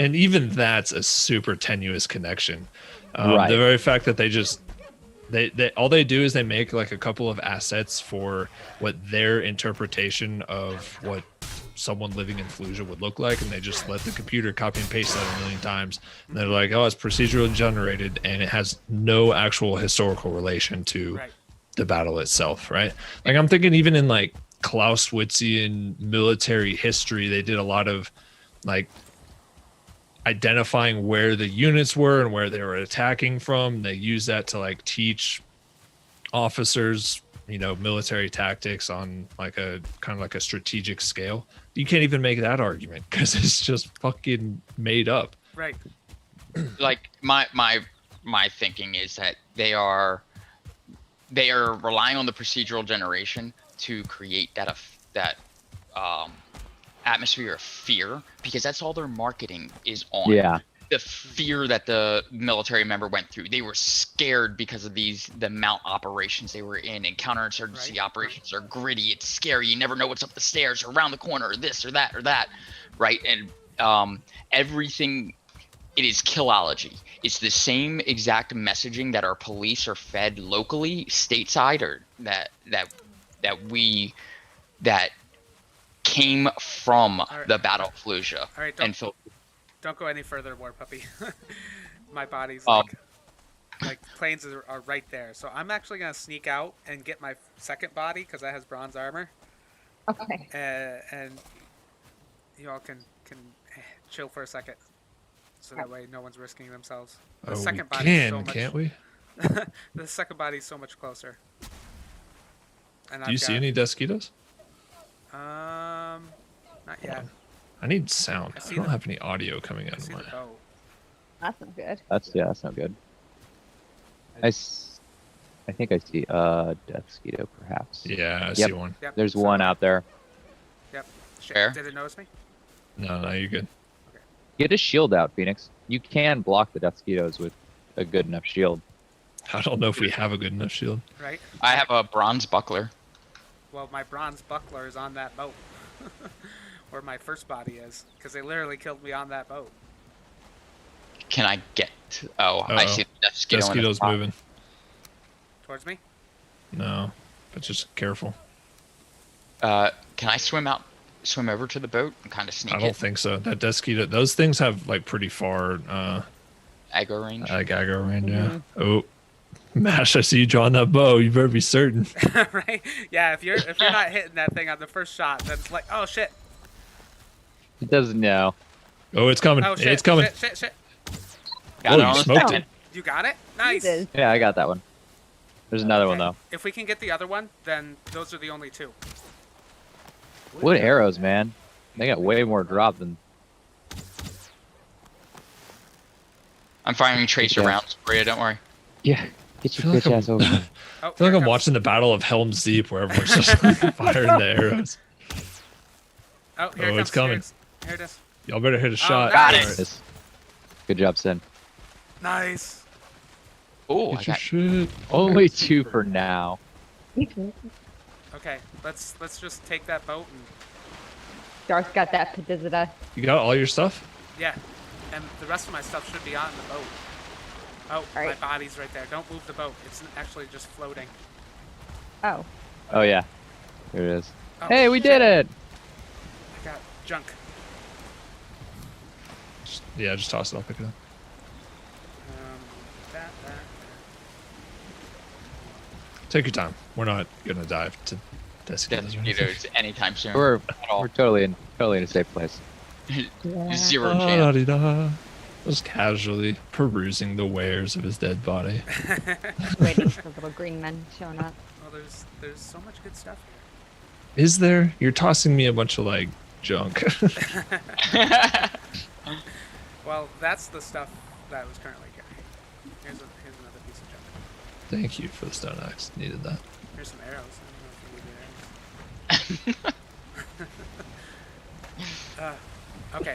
and even that's a super tenuous connection. Right. The very fact that they all they do is they make like a couple of assets for what their interpretation of what someone living in Fallujah would look like, and they just let the computer copy and paste that a million times, and they're like, oh, it's procedurally generated and it has no actual historical relation to Right. the battle itself, right? Like I'm thinking even in like Clausewitzian military history, they did a lot of like identifying where the units were and where they were attacking from. They use that to like teach officers, you know, military tactics on like a kind of like a strategic scale. You can't even make that argument because it's just fucking made up. Right. Like my thinking is that they are relying on the procedural generation to create that atmosphere of fear, because that's all their marketing is on. Yeah. The fear that the military member went through. They were scared because of the mount operations they were in, and counterinsurgency operations are gritty. It's scary. You never know what's up the stairs or around the corner or this or that or that, right? And everything, it is killology. It's the same exact messaging that our police are fed locally, stateside, or that came from the Battle of Fallujah. All right, don't go any further, War Puppy. My body's like planes are right there. So I'm actually gonna sneak out and get my second body because that has bronze armor. Okay. And you all can chill for a second, so that way no one's risking themselves. The second we body can, is so much, can't we? The second body is so much closer. And Do you see any Desquitos? Not yet. I need sound. I don't the- have any audio coming out I of see my. the bow. That's not good. That's no good. I think I see Desquito perhaps. Yeah, I Yep. see one. Yep. There's so- one out there. Yep. Shit. Where? Did it notice me? No, you're good. Get a shield out, Phoenix. You can block the Desquitos with a good enough shield. I don't know if we have a good enough shield. Right. I have a bronze buckler. Well, my bronze buckler is on that boat. Where my first body is, because they literally killed me on that boat. Can I get? Oh, I Uh-oh. see the Desquito in the Desquito's top. moving. Towards me? No, but just careful. Can I swim over to the boat and kind of sneak I don't it? think so. That Desquito, those things have like pretty far Aggro range. aggro range. Yeah. Oh, Mash, I see you drawing that bow. You better be certain. Right? Yeah. If you're not hitting that thing on the first shot, then it's like, oh shit. It doesn't know. Oh, it's coming. Oh shit. It's coming. Shit. Got Oh, it you on the smoked second. it. You got it? Nice. Jesus. Yeah, I got that one. There's another one though. If we can get the other one, then those are the only two. What arrows, man? They got way more drop than. I'm firing tracer Yeah. rounds for you. Don't worry. Yeah. Get feel your like bitch ass over. here. Oh, I feel like here I'm it watching the Battle of Helm's Deep, where everyone's just firing the arrows. comes. Oh, here it Oh, comes. it's coming. Here it is. Y'all better hit a shot. got nice. it. Yes. Good job, Sin. Nice. Oh, I Get your got. shit. Only 2 for now. Okay, let's just take that boat and Darth got that Pedizita. You got all your stuff? yeah, and the rest of my stuff should be on the boat. Oh, my Alright. body's right there. Don't move the boat. It's actually just floating. Oh. Oh yeah. Here it is. Oh, Hey, we shit. did it! I got junk. Yeah, just toss it. I'll pick it up. That. Take your time. We're not gonna dive to Desquitos. or anything. Desquitos anytime soon. We're at all. totally in a safe place. Yeah. Zero Da, chance. da, da. Just casually perusing the wares of his dead body. Waiting for little green men showing up. Well, there's so much good stuff here. Is there? You're tossing me a bunch of like junk. Well, that's the stuff that I was currently carrying. Here's another piece of junk. Thank you for the stone axe. Needed that. Here's some arrows. I don't know if you need the arrows. Okay.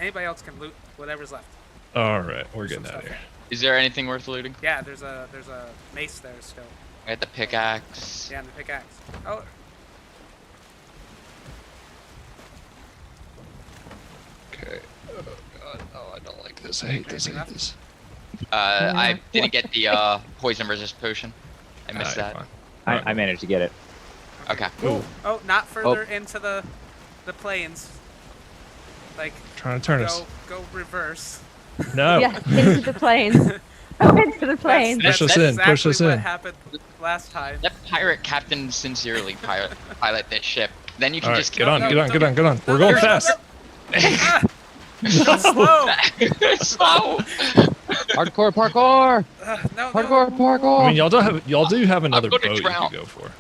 Anybody else can loot whatever's left. All right, we're Some getting out of stuff here. Is there anything worth looting? Yeah, there's a mace there still. I got the pickaxe. Yeah, and the pickaxe. Oh, Okay. Oh god. Oh, I don't like this. I hate this. I hate this. I didn't get the poison resist potion. I missed Alright, that. fine. I managed to get it. Okay. Ooh, oh, not further into the plains. Like trying to turn us. go reverse. No. Yeah, into the planes. Into the planes. Push That's us in, exactly push us what in. happened last time. Let pirate captain sincerely pilot this ship. Then you can All right, just get on, no, get on, no, get on, get on. We're no, going no, fast. Ah! Slow. Slow. Hardcore parkour! No, Hardcore no. parkour! I mean, y'all do have another gonna boat you drown. could go for.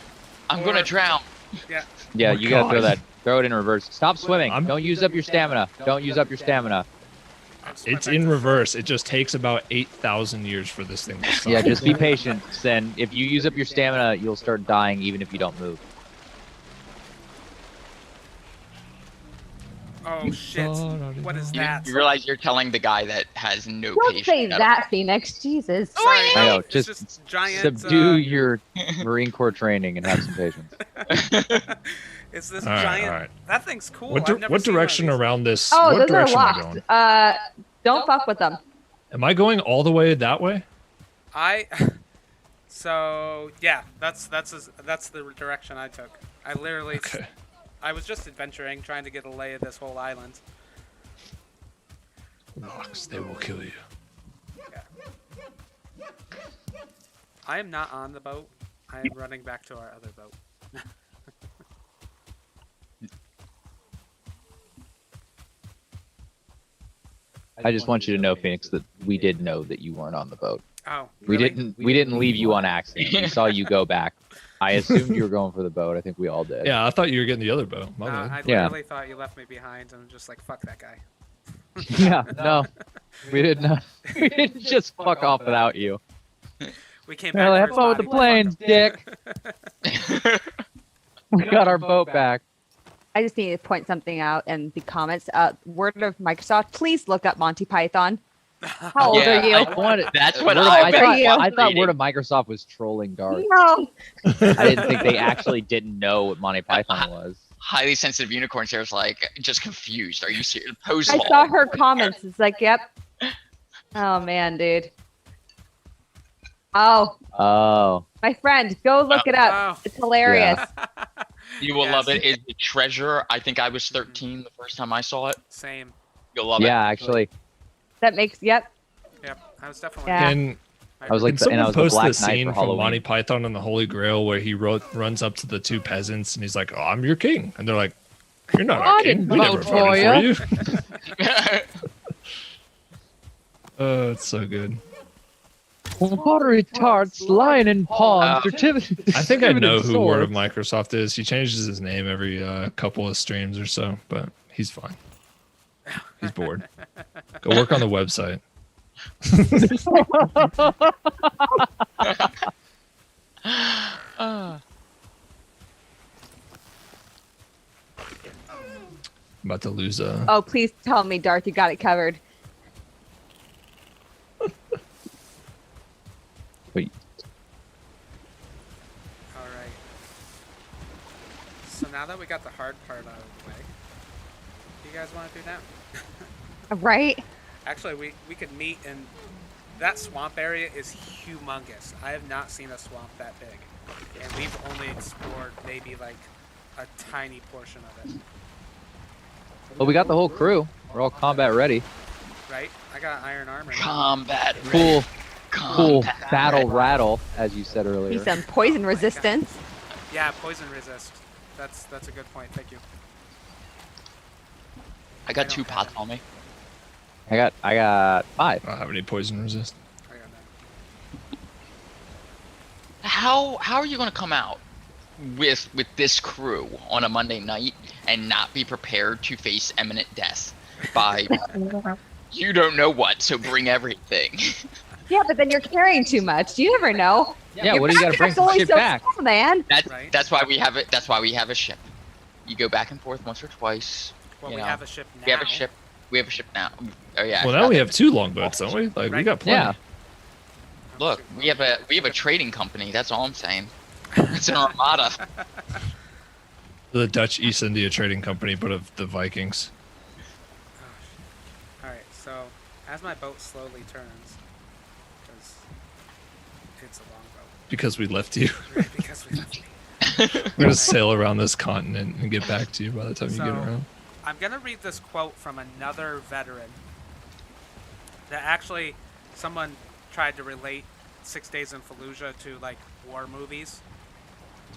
I'm gonna drown. Yeah. Yeah, Oh, you gotta throw God. that. Throw it in reverse. Stop swimming. I'm- Don't use up your stamina. Don't use up your stamina. It's in reverse. It just takes about 8,000 years for this thing to stop. Yeah, just be patient, Sen. If you use up your stamina, you'll start dying even if you don't move. Oh shit! What is You, that? you realize you're telling the guy that has no Don't patience. say at all. that, Phoenix. Jesus. Sorry, I know, it's just giant. subdue your Marine Corps training and have some patience. It's this All right, giant. all right. That thing's cool. What, I've never what seen one of direction these. around this? Oh, what those are direction am I locked. going? Don't fuck with them. Am I going all the way that way? So yeah, that's the direction I took. I literally, Okay. I was just adventuring, trying to get a lay of this whole island. Rocks, they will kill you. Yeah. I am not on the boat. I am running back to our other boat. I just want you to know, Phoenix, that we did know that you weren't on the boat. Oh, We really? didn't leave you on accident. We saw you go back. I assumed you were going for the boat. I think we all did. Yeah, I thought you were getting the other boat. My bad. I Yeah. literally thought you left me behind, and I'm just like, fuck that guy. Yeah. No. We didn't. We didn't just fuck off without you. We came Well, back have for his fun with the body. planes, Dick. We got our boat back. I just need to point something out in the comments. Word of Microsoft, please look up Monty Python. How old Yeah, are you? I wanted, That's what Word of- I I thought- thought. I thought reading. Word of Microsoft was trolling Darth. No. I didn't think they actually didn't know what Monty Python was. Highly sensitive unicorns here is like just confused. Are you serious? Pose I hall. saw her comments. It's like, yep. Oh man, dude. Oh, Oh. my friend, go look it up. Oh. It's hilarious. You will Yes. love it. Is the treasure? I think I was 13 the first time I saw it. Same. You'll love Yeah, it. actually, That makes, yep. Yep. I was definitely. Yeah. And I was like, can and I someone was the post Black the Knight scene for from Monty Halloween. Python and the Holy Grail where he runs up to the two peasants and he's like, "Oh, I'm your king," and they're like, "You're not I our king. didn't We never vote voted for for you." Oh, it's so good. Pottery tarts, lion and pawn, certificate. I think I know who Word of Microsoft is. He changes his name every couple of streams or so, but he's fine. He's bored. Go work on the website. I'm about to lose a. Oh, please tell me, Darth, you got it covered. Wait, All right. So now that we got the hard part out of the way, what do you guys want to do now? Right? Actually, we could meet in that swamp area is humongous. I have not seen a swamp that big, and we've only explored maybe like a tiny portion of it. well, we got the whole crew. We're all combat ready. Right? I got iron armor. now. Combat. Cool, cool Combat. battle rattle, as you said earlier. Need some poison resistance. Yeah, poison resist. That's a good point. Thank you. I got 2 pots on me. I got 5. I don't have any poison resist. I got that. How are you going to come out with this crew on a Monday night and not be prepared to face imminent death by you don't know what? So bring everything. Yeah, but then you're carrying too much. You never know. Yeah, Your what do you got to bring backpack's some only shit so back? small, man. Right. That's why we have it. That's why we have a ship. You go back and forth once or twice. Well, you we know. have a ship now. We have a ship. We have a ship now. Oh yeah. Well, now we have 2 longboats, don't we? Like we Right. got plenty. Yeah. Look, we have a trading company. That's all I'm saying. It's an armada. The Dutch East India Trading Company, but of the Vikings. All right. So as my boat slowly turns, because it's a long boat, Because we left you. right? Because we left me. We're gonna sail around this continent and get back to you by the time you get So- around. I'm gonna read this quote from another veteran. That actually, someone tried to relate 6 Days in Fallujah to like war movies.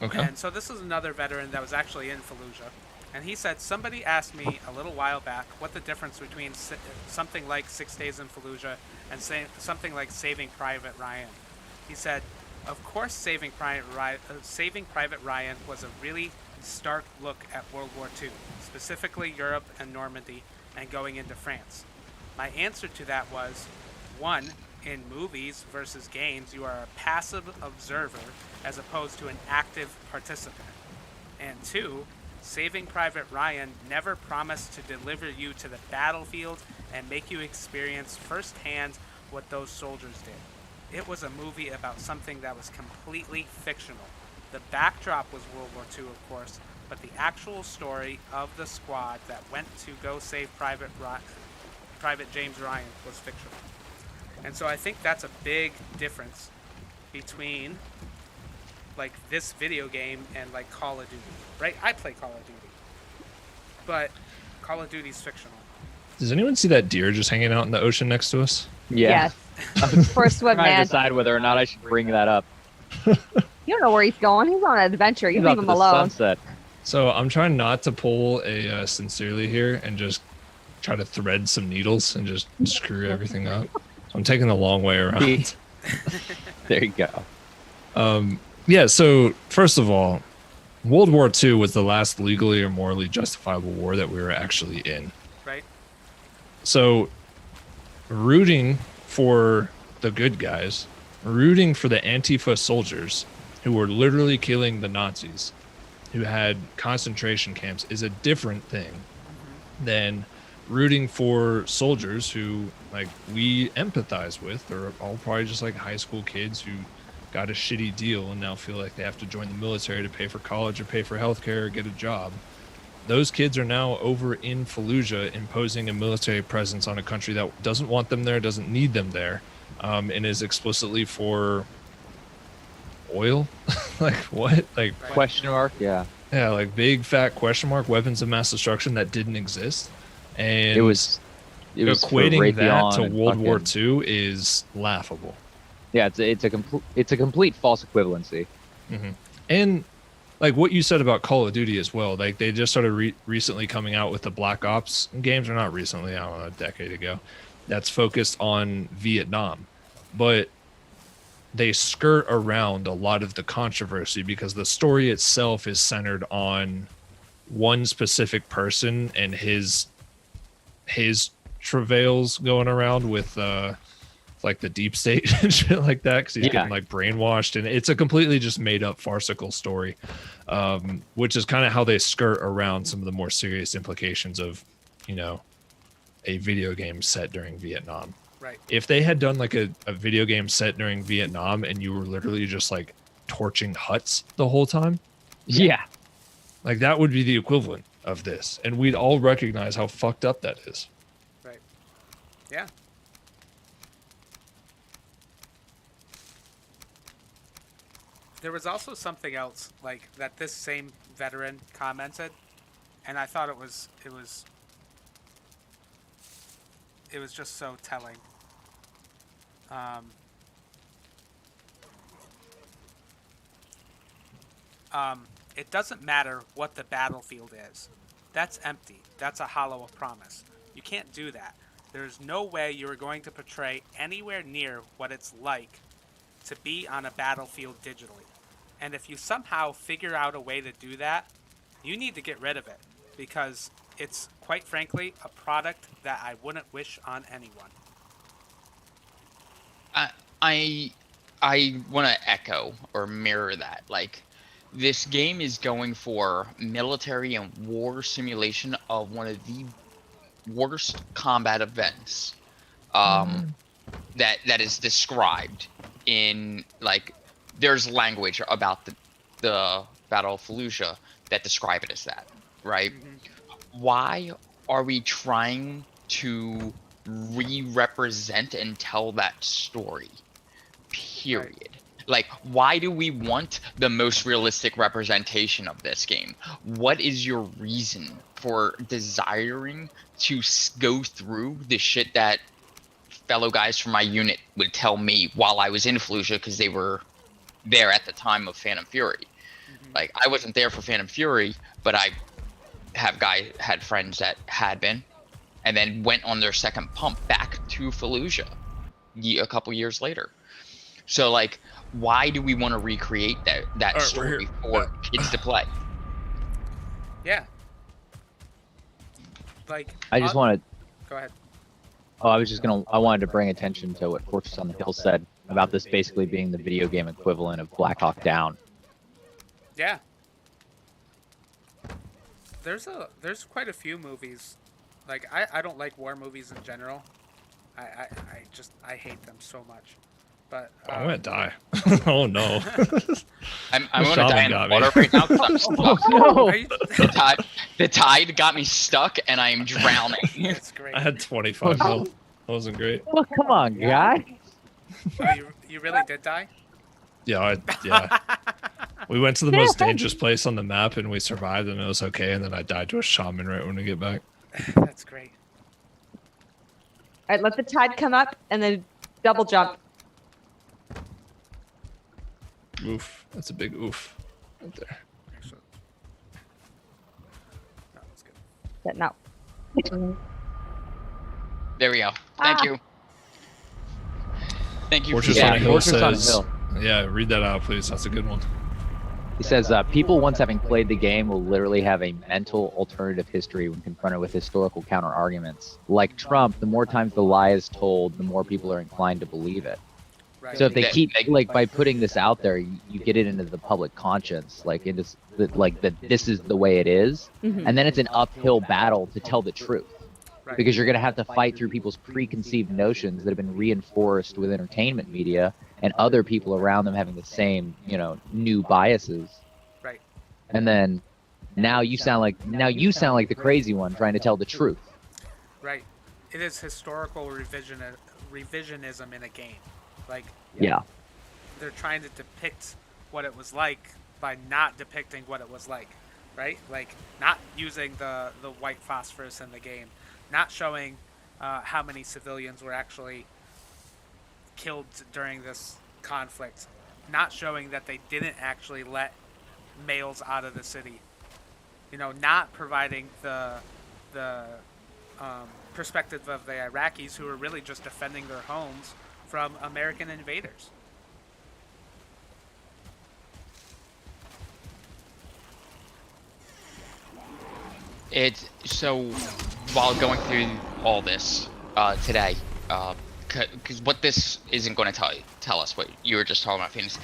Okay. And so this is another veteran that was actually in Fallujah. And he said, somebody asked me a little while back what the difference between something like 6 Days in Fallujah and something like Saving Private Ryan. He said, of course Saving Private Ryan was a really stark look at World War II, specifically Europe and Normandy, and going into France. My answer to that was, 1, in movies versus games, you are a passive observer as opposed to an active participant. And 2, Saving Private Ryan never promised to deliver you to the battlefield and make you experience firsthand what those soldiers did. It was a movie about something that was completely fictional. The backdrop was World War II, of course, but the actual story of the squad that went to go save Private James Ryan was fictional. And so I think that's a big difference between like this video game and like Call of Duty, right? I play Call of Duty, but Call of Duty's fictional. Does anyone see that deer just hanging out in the ocean next to us? Yeah. Yes. For a swim, Trying to man. decide whether or not I should bring that up. You don't know where he's going. He's on an adventure. You He's leave off him to the alone. sunset. So I'm trying not to pull a sincerely here and just try to thread some needles and just screw everything up. So I'm taking the long way around. There you go. Yeah, so first of all, World War II was the last legally or morally justifiable war that we were actually in. Right. So rooting for the good guys, rooting for the Antifa soldiers who were literally killing the Nazis, who had concentration camps, is a different thing than rooting for soldiers who like we empathize with. They're all probably just like high school kids who got a shitty deal and now feel like they have to join the military to pay for college or pay for healthcare or get a job. Those kids are now over in Fallujah imposing a military presence on a country that doesn't want them there, doesn't need them there, and is explicitly for oil. Like what? Like Question mark? Yeah. yeah, like big fat question mark, weapons of mass destruction that didn't exist. And It was for equating that Raytheon to and World War fucking- II is laughable. Yeah, it's a complete false equivalency. And like what you said about Call of Duty as well, like they just started recently coming out with the Black Ops games, or not recently, I don't know, a decade ago, that's focused on Vietnam. But they skirt around a lot of the controversy because the story itself is centered on one specific person and his travails going around with like the deep state and shit like that, because he's getting like brainwashed, and it's a completely just made up farcical story, which is kind of how they skirt around some of the more serious implications of, you know, a video game set during Vietnam. Right. If they had done like a video game set during Vietnam and you were literally just like torching huts the whole time, Yeah. like that would be the equivalent of this, and we'd all recognize how fucked up that is. Right. Yeah. There was also something else like that this same veteran commented, and I thought it was just so telling. It doesn't matter what the battlefield is. That's empty. That's a hollow promise. You can't do that. There's no way you're going to portray anywhere near what it's like to be on a battlefield digitally. And if you somehow figure out a way to do that, you need to get rid of it, because it's, quite frankly, a product that I wouldn't wish on anyone. I want to echo or mirror that. Like, this game is going for military and war simulation of one of the worst combat events that is described in, like, there's language about the Battle of Fallujah that describe it as that, right? Why are we trying to re-represent and tell that story? Period. Right. Like, why do we want the most realistic representation of this game? What is your reason for desiring to go through the shit that fellow guys from my unit would tell me while I was in Fallujah, because they were there at the time of Phantom Fury? Like, I wasn't there for Phantom Fury, but I had friends that had been, and then went on their second pump back to Fallujah a couple years later. So, like, why do we want to recreate that story for kids to play? Yeah. Like, I just wanted. Go ahead. Oh, I wanted to bring attention to what Fortress on the Hill said about this basically being the video game equivalent of Black Hawk Down. Yeah. there's quite a few movies. Like I don't like war movies in general. I hate them so much. But I'm gonna die. Oh no. I'm The gonna die shaman in the got me. water right now 'cause I'm stuck. No. are you, The tide got me stuck and I am drowning. that's great. I had 25 mil. That wasn't great. Well, come on, guy. Oh, you really did die? Yeah, yeah. We went to the most dangerous place on the map and we survived and it was okay. And then I died to a shaman right when we get back. That's great. All right, let the tide come up and then double jump. Oof. That's a big oof. Right there. Excellent. No, that's good. But no. There we go. Thank you. Thank you. Fortress Yeah, on a Hill Fortress on a says, Hill. yeah, read that out, please. That's a good one. He says, people once having played the game will literally have a mental alternative history when confronted with historical counter-arguments. Like Trump, the more times the lie is told, the more people are inclined to believe it. Right. So if they keep, like, by putting this out there, you get it into the public conscience, like, into, like, that this is the way it is. Mhm. And then it's an uphill battle to tell the truth. Right. Because you're going to have to fight through people's preconceived notions that have been reinforced with entertainment media and other people around them having the same, new biases. Right. And then now you sound like the crazy one trying to tell the truth. Right. It is historical revisionism in a game. Like, Yeah. they're trying to depict what it was like by not depicting what it was like, right? Like, not using the white phosphorus in the game, not showing how many civilians were actually killed during this conflict, not showing that they didn't actually let males out of the city, not providing the perspective of the Iraqis who were really just defending their homes from American invaders. It's so while going through all this today, because what this isn't going to tell us what you were just talking about, Phoenix.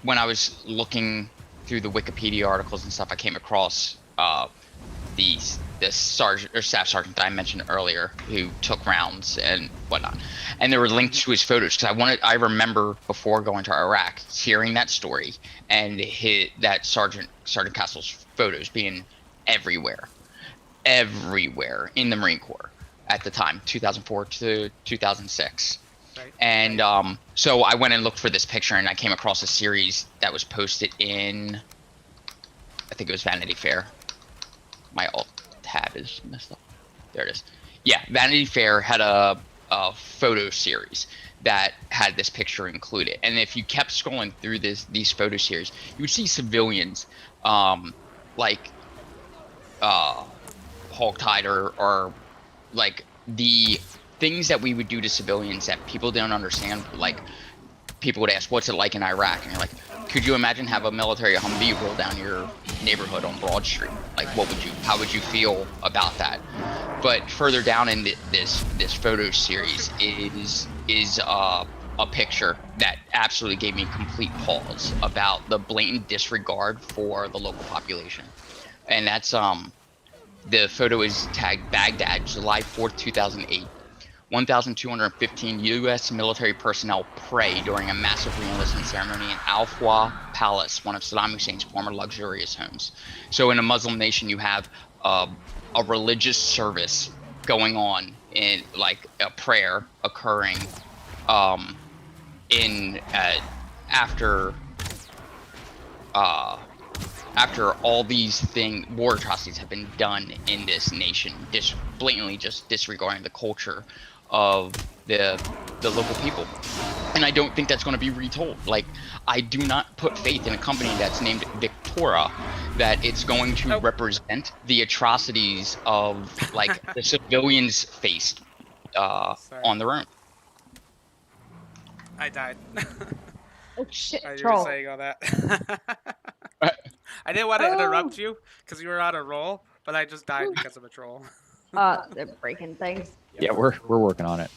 When I was looking through the Wikipedia articles and stuff, I came across the sergeant or staff sergeant that I mentioned earlier, who took rounds and whatnot, and there were links to his photos because I remember before going to Iraq hearing that story and that Sergeant Castle's photos being everywhere in the Marine Corps at the time, 2004 to 2006. Right. And so I went and looked for this picture, and I came across a series that was posted in, I think it was Vanity Fair. My alt tab is messed up. There it is. Yeah, Vanity Fair had a photo series that had this picture included. And if you kept scrolling through these photo series, you would see civilians like hogtied or like the things that we would do to civilians that people don't understand. Like, people would ask, what's it like in Iraq? And you're like, could you imagine have a military Humvee roll down your neighborhood on Broad Street? Like, how would you feel about that? But further down in this photo series is a picture that absolutely gave me complete pause about the blatant disregard for the local population. And that's the photo is tagged Baghdad, July 4th, 2008. 1,215 U.S. military personnel pray during a massive reenlistment ceremony in Al Fwa Palace, one of Saddam Hussein's former luxurious homes. So in a Muslim nation, you have a religious service going on, in like a prayer occurring after all these war atrocities have been done in this nation, blatantly just disregarding the culture of the local people. And I don't think that's going to be retold. Like, I do not put faith in a company that's named Victoria that it's going to represent the atrocities of like the civilians faced on their own. I died. Oh shit, You were troll. saying all that. I didn't want to interrupt you because you were on a roll, but I just died because of a troll. They're breaking things. Yeah, we're working on it.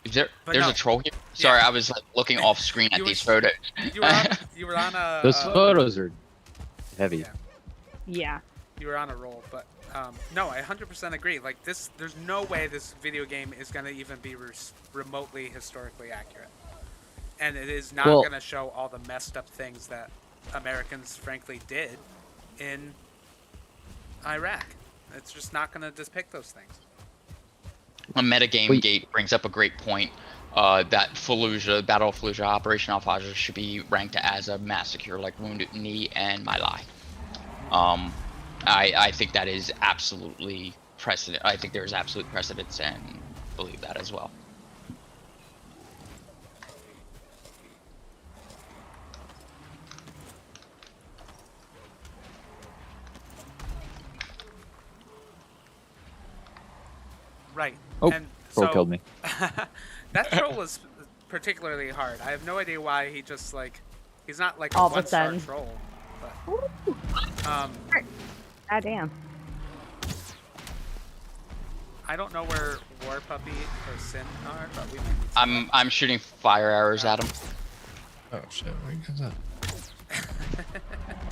There's no. a troll here? Sorry, I was like looking off screen at these photos. You were on a. Those photos are heavy. Yeah. Yeah. You were on a roll, but no, I 100% agree. Like this, there's no way this video game is gonna even be remotely historically accurate, and it is not gonna show all the messed up things that Americans, frankly, did in Iraq. It's just not gonna depict those things. A metagame gate brings up a great point. That Fallujah, Battle of Fallujah, Operation Al-Fajr should be ranked as a massacre, like Wounded Knee and My Lai. I think that is absolutely precedent. I think there's absolute precedence and believe that as well. Right. Oh, and troll killed me. That troll was particularly hard. I have no idea why he just like he's not like All a of a one-star sudden. troll. But, God damn. I don't know where War Puppy or Sin are, but we might need to I'm shooting fire arrows at him. Oh shit! Where is that?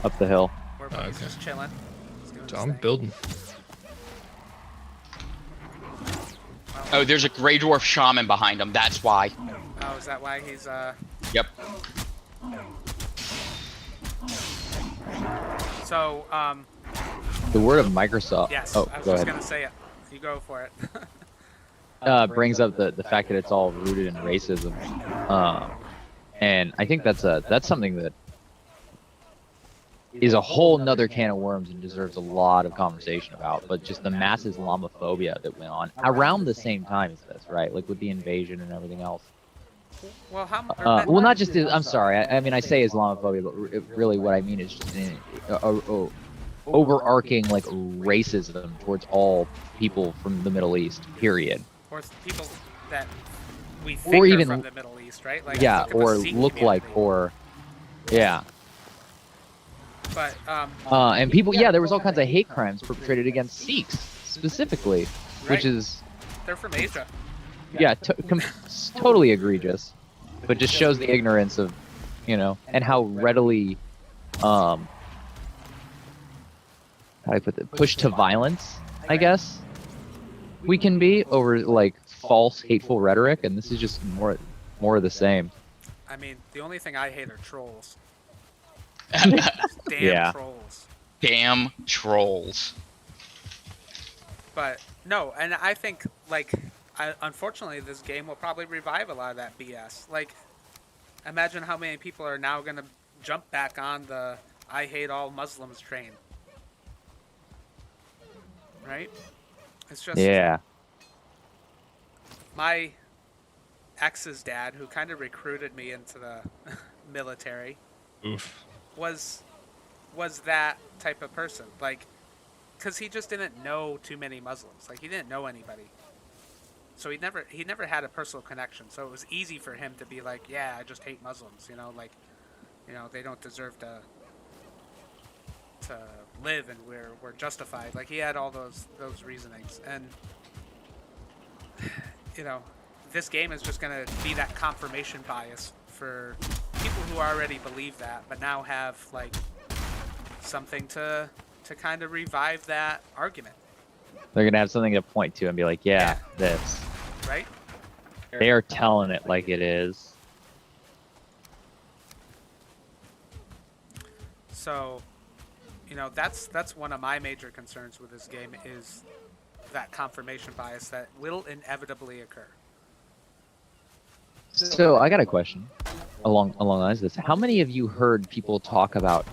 Up the hill. War Puppy's okay. just chilling. He's doing his I'm thing. building. Oh, there's a Grey Dwarf Shaman behind him. That's why. Oh, is that why he's Yep. So The word of Microsoft. yes, Oh, I was go just ahead. gonna say it. You go for it. Brings up the fact that it's all rooted in racism, and I think that's something that is a whole nother can of worms and deserves a lot of conversation about. But just the mass Islamophobia that went on around the same time as this, right? Like with the invasion and everything else. Well, how? Well, not just. I'm sorry. I mean, I say Islamophobia, but really, what I mean is just an overarching like racism towards all people from the Middle East. Period. Or people that we think Or are even from the Middle East, right? Like Yeah, look at the or Sikh look like, community. or yeah. But And people, yeah, there was all kinds of hate crimes perpetrated against Sikhs specifically, right. which is they're from Asia. yeah, totally egregious, but just shows the ignorance of, and how readily, how do I put it, pushed to violence, I guess, we can be over like false, hateful rhetoric, and this is just more of the same. I mean, the only thing I hate are trolls. Damn Damn Yeah. trolls. trolls. But no, and I think unfortunately this game will probably revive a lot of that BS. Like, imagine how many people are now gonna jump back on the "I hate all Muslims" train. Right? It's just Yeah. my ex's dad, who kind of recruited me into the military, Oof. was that type of person. Like, because he just didn't know too many Muslims. Like, he didn't know anybody. So he never had a personal connection. So it was easy for him to be like, yeah, I just hate Muslims. They don't deserve to live, and we're justified. Like, he had all those reasonings, and this game is just gonna be that confirmation bias for people who already believe that, but now have like something to kind of revive that argument, They're gonna have something to point to and be like, yeah, this. right? They are telling it like it is. So, that's one of my major concerns with this game is that confirmation bias that will inevitably occur. So I got a question along the lines of this. How many of you heard people talk about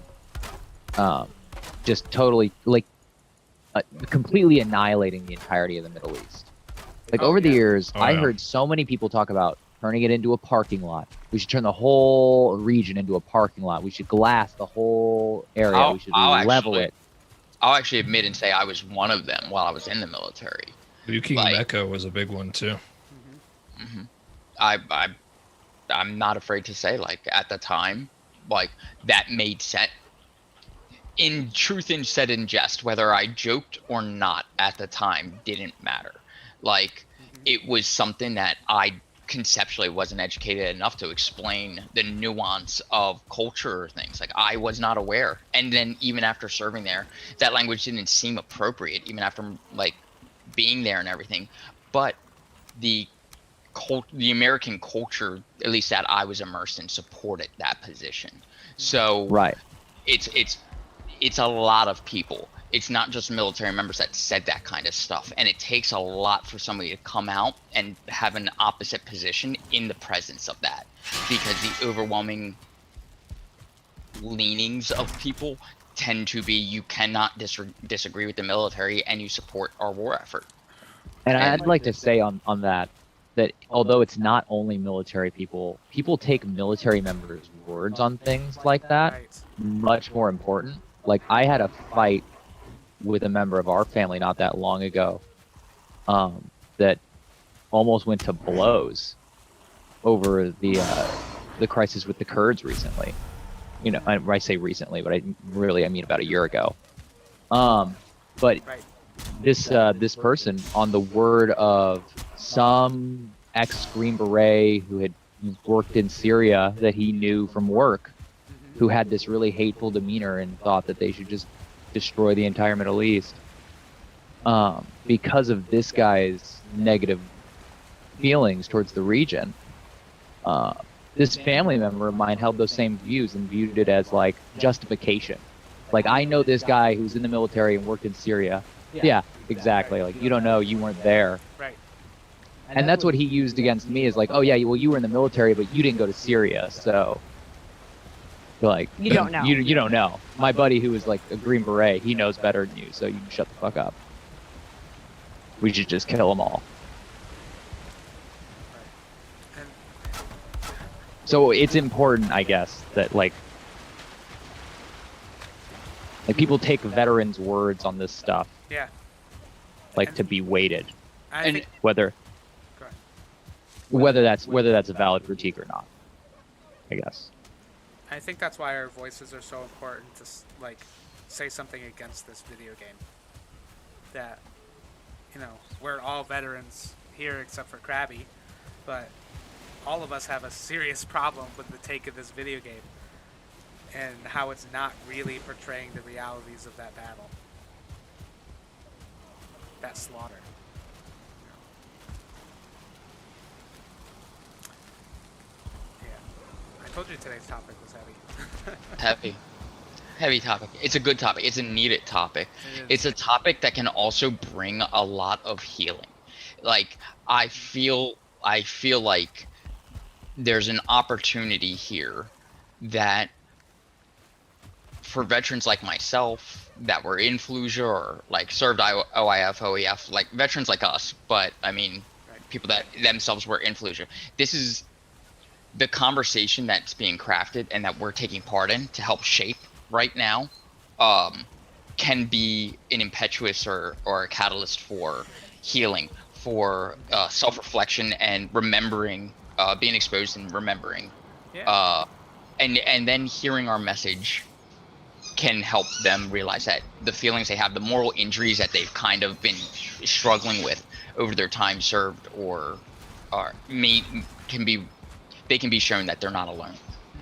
just totally like completely annihilating the entirety of the Middle East? Like over the years, I heard so many people talk about turning it into a parking lot. We should turn the whole region into a parking lot. We should glass the whole area. We should level it. I'll actually admit and say I was one of them while I was in the military. Nuking Mecca was a big one too. Mm-hmm. I'm not afraid to say, like, at the time, like, that made sense. In truth and said in jest, whether I joked or not at the time didn't matter. Like, it was something that I conceptually wasn't educated enough to explain the nuance of culture or things. Like, I was not aware. And then even after serving there, that language didn't seem appropriate, even after like being there and everything. But the American culture, at least that I was immersed in, supported that position. So Right. it's a lot of people. It's not just military members that said that kind of stuff. And it takes a lot for somebody to come out and have an opposite position in the presence of that, because the overwhelming leanings of people tend to be, you cannot disagree with the military and you support our war effort. And I'd like to say on that although it's not only military people take military members' words on things like that Right. much more important. Like, I had a fight with a member of our family not that long ago that almost went to blows over the crisis with the Kurds recently. You know, I say recently, but I mean about a year ago. But Right. this person, on the word of some ex-Green Beret who had worked in Syria that he knew from work, who had this really hateful demeanor and thought that they should just destroy the entire Middle East, because of this guy's negative feelings towards the region. This family member of mine held those same views and viewed it as like justification. Like, I know this guy who's in the military and worked in Syria. Yeah, exactly. Like, you don't know, you weren't there. Right. And that's what he used against me, is like, oh yeah, well, you were in the military, but you didn't go to Syria, so like, You don't know. You don't know. My buddy who was like a Green Beret, he knows better than you, so you can shut the fuck up. We should just kill them all. And So it's important, I guess, that like people take veterans' words on this stuff, yeah, like, to be weighted, I And- think, whether go ahead. whether that's a valid critique or not, I guess. I think that's why our voices are so important to like say something against this video game. That, you know, we're all veterans here except for Krabby, but all of us have a serious problem with the take of this video game and how it's not really portraying the realities of that battle, that slaughter. Yeah, I told you today's topic was heavy. Heavy topic. It's a good topic. It's a needed topic. It is. It's a topic that can also bring a lot of healing. Like, I feel like there's an opportunity here that, for veterans like myself that were in Fallujah or like served OIF, OEF, like veterans like us, but I mean, Right. people that themselves were in Fallujah. This is the conversation that's being crafted and that we're taking part in to help shape right now, can be an impetuous or a catalyst for healing, for self-reflection and remembering, being exposed and remembering. Yeah. And then hearing our message can help them realize that the feelings they have, the moral injuries that they've kind of been struggling with over their time served, or can be shown that they're not alone,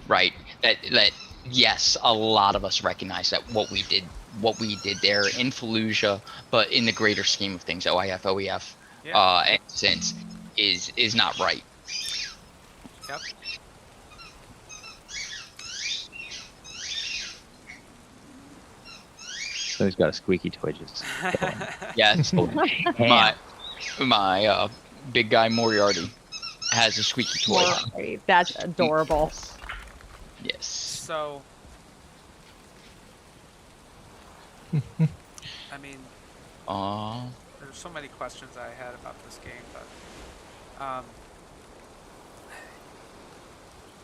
right? That yes, a lot of us recognize that what we did there in Fallujah, but in the greater scheme of things, OIF, OEF, Yeah. and since is not right. Yep. So he's got a squeaky toy just going. Yes, Ham. my big guy Moriarty has a squeaky toy. Sorry, that's adorable. Yes. So, I mean, there's so many questions I had about this game, but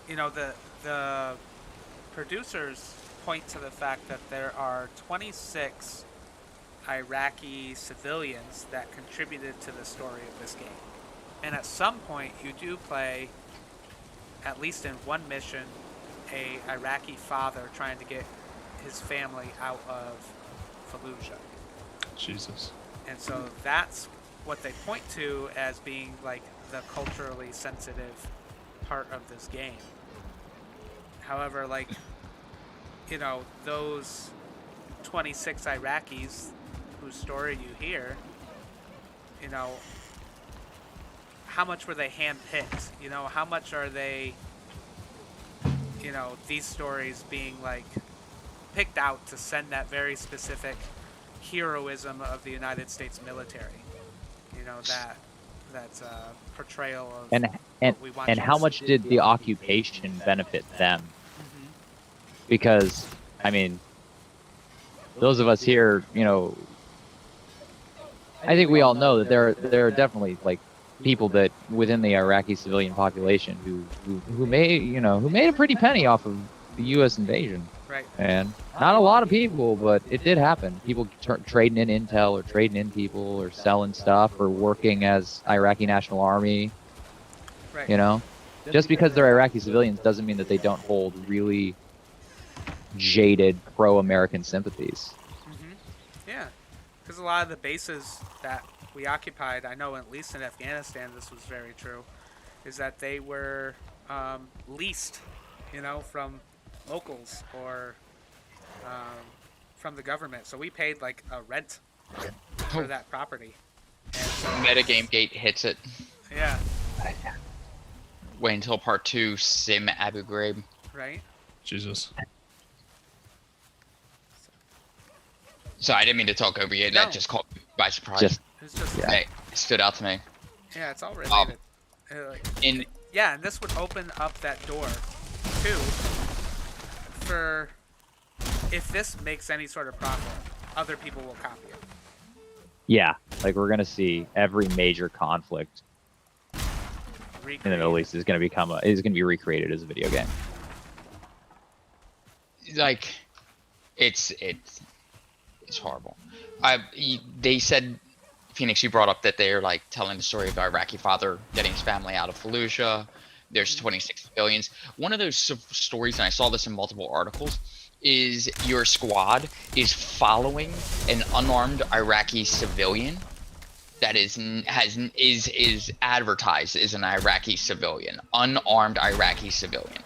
you know, the producers point to the fact that there are 26 Iraqi civilians that contributed to the story of this game. And at some point, you do play, at least in one mission, a Iraqi father trying to get his family out of Fallujah. Jesus. And so that's what they point to as being like the culturally sensitive part of this game. However, like, you know, those 26 Iraqis whose story you hear, you know, how much were they handpicked? You know, how much are they, you know, these stories being like picked out to send that very specific heroism of the United States military? You know, that's a portrayal of what we want. And how much did the occupation benefit them? Mm-hmm. Because, I mean, those of us here, you know, I think we all know that there are definitely like people that within the Iraqi civilian population who made a pretty penny off of the U.S. invasion. Right. And not a lot of people, but it did happen. People trading in intel or trading in people or selling stuff or working as Iraqi National Army. Right. You know, just because they're Iraqi civilians doesn't mean that they don't hold really jaded pro-American sympathies. Mm-hmm. Yeah, because a lot of the bases that we occupied, I know at least in Afghanistan this was very true, is that they were leased, you know, from locals or from the government. So we paid like a rent for that property. And so, Metagame Gate hits it. yeah, Wait until part 2, Sim Abu Ghraib. right? Jesus. So I didn't mean to talk over you. No. That just caught me by surprise. Just It's just, Yeah. Hey, it stood out to me. yeah, it's all related. Like, In yeah, and this would open up that door, too, for if this makes any sort of profit, other people will copy it. yeah, like we're gonna see every major conflict in the Middle East is gonna be recreated as a video game. like, it's horrible. They said, Phoenix, you brought up that they're like telling the story of the Iraqi father getting his family out of Fallujah. There's 26 civilians. One of those stories, and I saw this in multiple articles, is your squad is following an unarmed Iraqi civilian that is advertised as an Iraqi civilian, unarmed Iraqi civilian.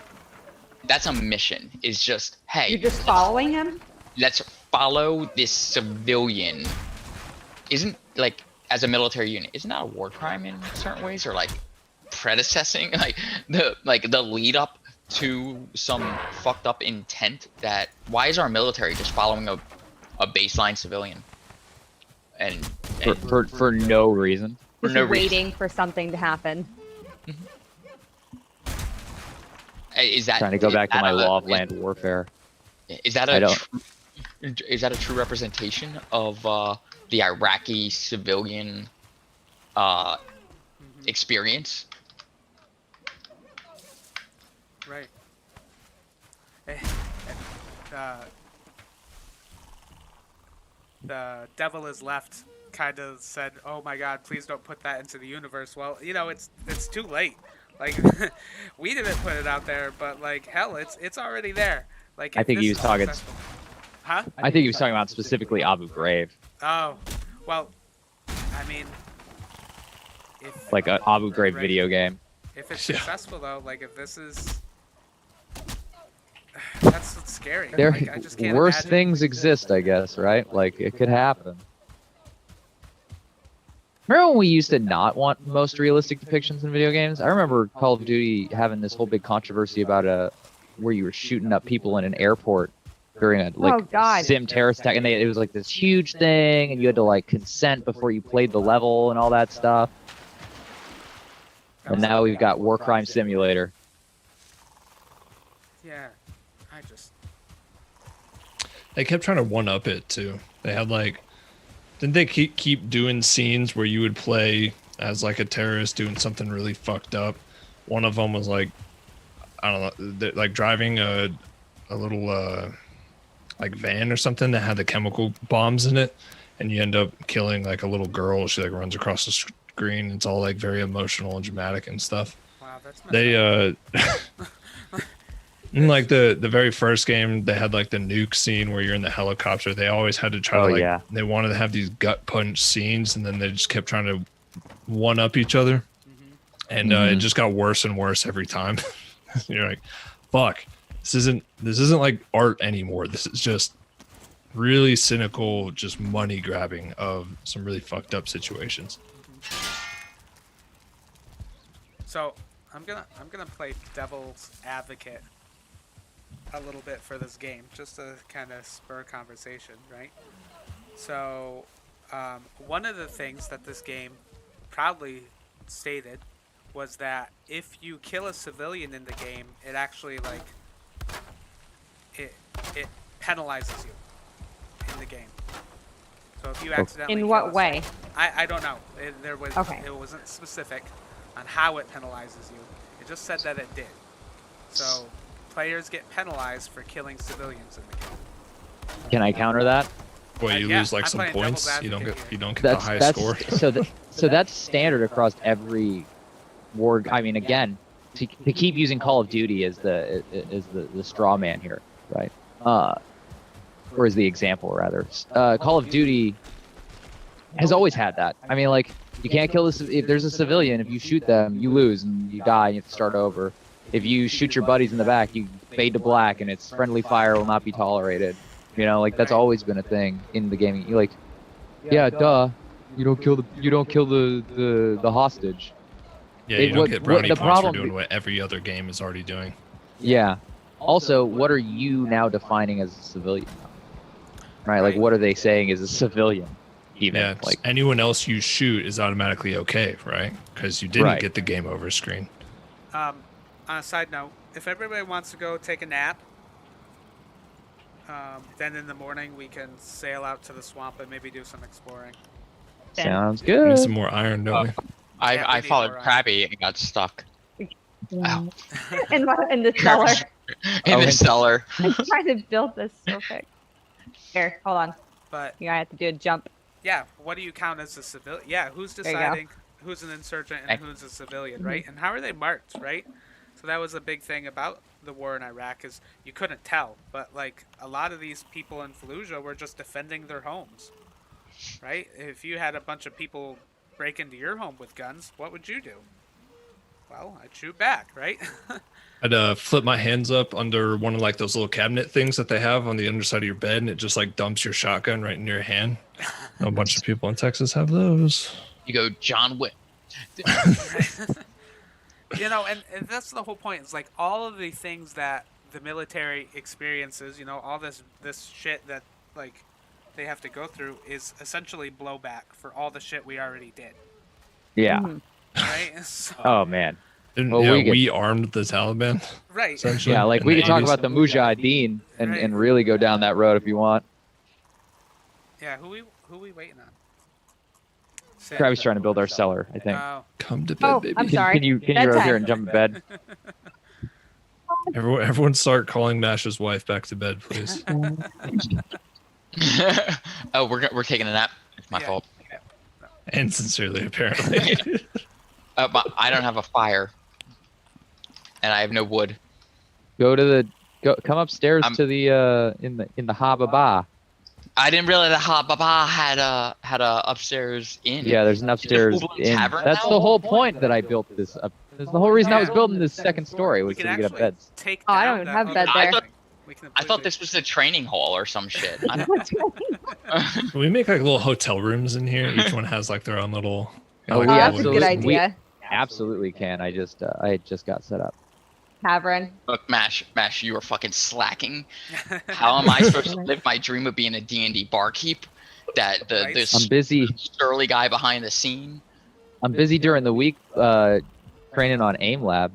That's a mission. Is just, hey, You're just following him? let's follow this civilian. Isn't, like, as a military unit, isn't that a war crime in certain ways, or like predecessing like the lead up to some fucked up intent? That why is our military just following a baseline civilian and For no reason. for Just no waiting reason? for something to happen. Is that Trying to go back to that my a- law of land warfare. Is that I a don't- is that a true representation of the Iraqi civilian experience? Right. The devil is left kind of said, "Oh my God, please don't put that into the universe." Well, you know, it's too late. Like, we didn't put it out there, but like, hell, it's already there. Like, I if think this he was is talking- successful- Huh? I think he was talking about specifically Abu Ghraib, Oh, well, I mean, if like an Abu Ghraib Right. video game. if it's Yeah. successful though, like if this is, that's what's scary. There, Like, I just can't worse imagine. things exist, I guess, right? Like it could happen. Remember when we used to not want most realistic depictions in video games? I remember Call of Duty having this whole big controversy about where you were shooting up people in an airport during a Oh, God. sim terrorist attack, and it was like this huge thing, and you had to like consent before you played the level and all that stuff. And now we've got War Crime Simulator. Yeah, I just. They kept trying to one up it too. They had like, didn't they keep doing scenes where you would play as like a terrorist doing something really fucked up? One of them was like, I don't know, like driving a little like van or something that had the chemical bombs in it, and you end up killing like a little girl. She like runs across the screen. It's all like very emotional and dramatic and stuff. Wow, that's messed They up. In like the very first game, they had like the nuke scene where you're in the helicopter. They always had to try to like they wanted to have these gut punch scenes, and then they just kept trying to one up each other, and it just got worse and worse every time. You're like, fuck, this isn't like art anymore. This is just really cynical, just money grabbing of some really fucked up situations. So I'm gonna play devil's advocate a little bit for this game, just to kind of spur conversation, right? So one of the things that this game proudly stated was that if you kill a civilian in the game, it actually like it penalizes you in the game. So if you accidentally In kill what way? I don't know. It wasn't specific on how it penalizes you. It just said that it did. So players get penalized for killing civilians in the game. Can I counter that? Well, you lose like I'm some playing points. devil's You don't advocate get the highest score. So that's standard across every war. I mean, again, to keep using Call of Duty as the straw man here, right? Or as the example rather. Call of Duty has always had that. I mean, like, you can't kill this. If there's a civilian, if you shoot them, you lose and you die and you have to start over. If you shoot your buddies in the back, you fade to black and it's friendly fire will not be tolerated. You know, like that's always been a thing in the gaming. You like, yeah, duh. You don't kill the hostage. Yeah, you don't get brownie points problem, for doing what every other game is already doing. Yeah. Also, what are you now defining as a civilian? Right? Like, what are they saying is a civilian? Even yeah, like anyone else you shoot is automatically okay, right? Because you didn't get the game over screen. On a side note, if everybody wants to go take a nap, then in the morning we can sail out to the swamp and maybe do some exploring. sounds We good. need some more iron, don't we? I followed Krabby and got stuck In the cellar. in the cellar. I'm trying to build this so quick. Here, hold on. But You gotta have to do a jump. yeah, what do you count as a civilian? Yeah, who's There you go. deciding who's an insurgent and who's a civilian, right? And how are they marked, right? So that was a big thing about the war in Iraq is you couldn't tell, but like a lot of these people in Fallujah were just defending their homes, right? If you had a bunch of people break into your home with guns, what would you do? Well, I'd shoot back, right? I'd flip my hands up under one of like those little cabinet things that they have on the underside of your bed, and it just like dumps your shotgun right in your hand. A bunch of people in Texas have those. You go John Wick. You know, and that's the whole point. It's like all of the things that the military experiences, you know, all this shit that like they have to go through is essentially blowback for all the shit we already did, Yeah. right? So, Oh man. Didn't, Well, we armed the Taliban. right. Essentially. Yeah, like in we the could talk 80s. about the Mujahideen and really go down that road if you want. Yeah, who we waiting on? Krabby's trying to build our cellar, I think. Oh, Come to bed, Oh, baby. I'm sorry. Can you go over Bedtime. here and jump in bed? Everyone start calling Mash's wife back to bed, please. Oh, we're taking a nap. It's my Yeah. fault. And sincerely, apparently. But I don't have a fire, and I have no wood. Come upstairs to the in the Hababa. I didn't realize that Ha Baba had a upstairs inn. Yeah, there's an upstairs Is it a inn. tavern That's now? the whole point that I built this up. That's the whole reason I was building this second story we was can so we get up actually beds. take Oh, I down don't that have other bed there. building. We can I thought completely- this was a training hall or some shit. I don't, Can we make like little hotel rooms in here? Each one has like their own little. Oh, like, Oh, we that's a little- good absolutely- idea. Absolutely can. I just got set up. Tavern. look, Mash, you are fucking slacking. How am I supposed to live my dream of being a D&D barkeep? That Right. this I'm busy. surly guy behind the scene. I'm busy during the week training on AIM Lab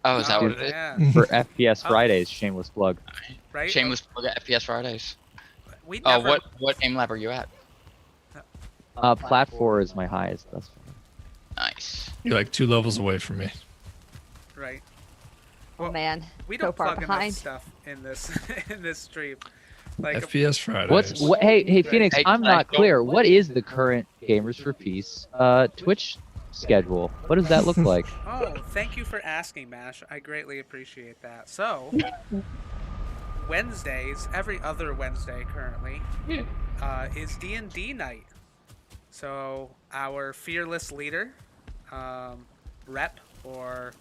Oh, is that what it is? Yeah, for FPS Oh. Fridays. Shameless plug. right. Shameless plug at FPS Fridays. We Oh, never, what aim lab are you at? Plat 4 is my highest thus far. Nice. You're like 2 levels away from me. Right. Oh man. We So don't far plug enough behind. stuff in this in this stream. Like FPS Fridays. Hey Phoenix, Hey, I'm not go- clear. What is the current Gamers for Peace Twitch schedule? What does that look like? Oh, thank you for asking, Mash. I greatly appreciate that. So, Wednesdays, every other Wednesday currently, is D&D night. So our fearless leader, rep or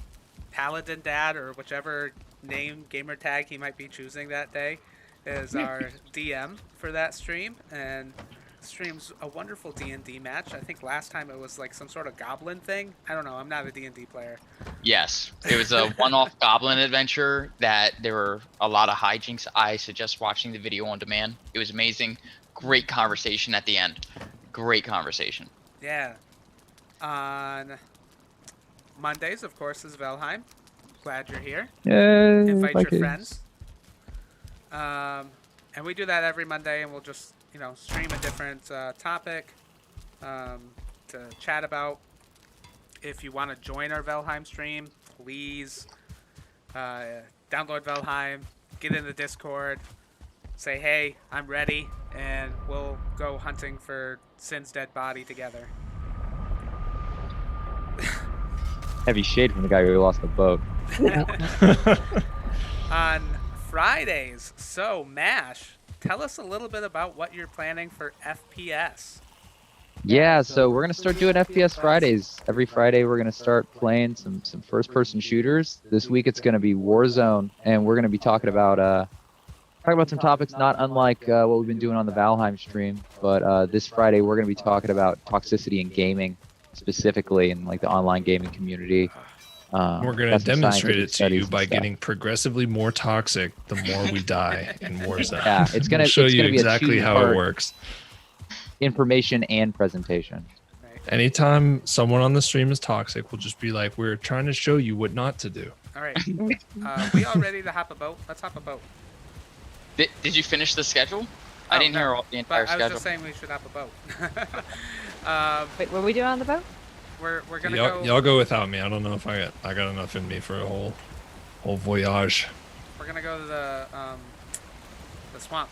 paladin dad or whichever name gamer tag he might be choosing that day, is our DM for that stream and streams a wonderful D&D match. I think last time it was like some sort of goblin thing. I don't know. I'm not a D&D player. Yes, it was a one-off goblin adventure that there were a lot of hijinks. I suggest watching the video on demand. It was amazing. Great conversation at the end. Great conversation. Yeah. On Mondays, of course, is Valheim. Glad you're here. Yay, Invite your Vikings. friends. And we do that every Monday, and we'll just, stream a different topic to chat about. If you want to join our Valheim stream, please download Valheim, get in the Discord, say, hey, I'm ready, and we'll go hunting for Sin's dead body together. Heavy shade from the guy who lost the boat. On Fridays, so Mash, tell us a little bit about what you're planning for FPS. Yeah, so we're gonna start doing FPS Fridays. Every Friday we're gonna start playing some first-person shooters. This week it's gonna be Warzone, and we're gonna be talking about some topics not unlike what we've been doing on the Valheim stream. But this Friday we're gonna be talking about toxicity in gaming, specifically in like the online gaming community. We're going to got some demonstrate it scientific to studies you and by stuff. getting progressively more toxic the more we die in Warzone. Yeah, it's gonna We'll show it's you gonna be exactly a how it two-part works. information and presentation. Right. Anytime someone on the stream is toxic, we'll just be like, we're trying to show you what not to do. All right. We all ready to hop a boat? Let's hop a boat. Did you finish the schedule? I Oh, didn't no, hear the entire But I was schedule. just saying we should hop a boat. Wait, what are we doing on the boat? We're gonna Y'all go without me. I don't know if I got enough in me for a whole voyage. We're gonna go to the swamp.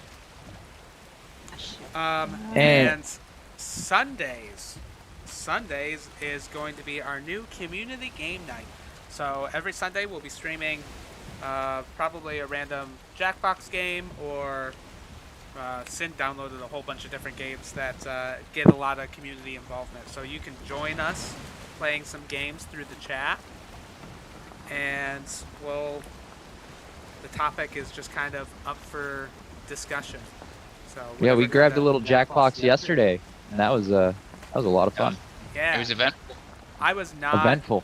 And- And Sundays is going to be our new community game night. So every Sunday we'll be streaming probably a random Jackbox game, or Sin downloaded a whole bunch of different games that get a lot of community involvement. So you can join us playing some games through the chat, and the topic is just kind of up for discussion. So Yeah, we whatever grabbed a kinda- little Jackbox yesterday, and that was a lot of fun. Yeah, It was event. I was not. Eventful.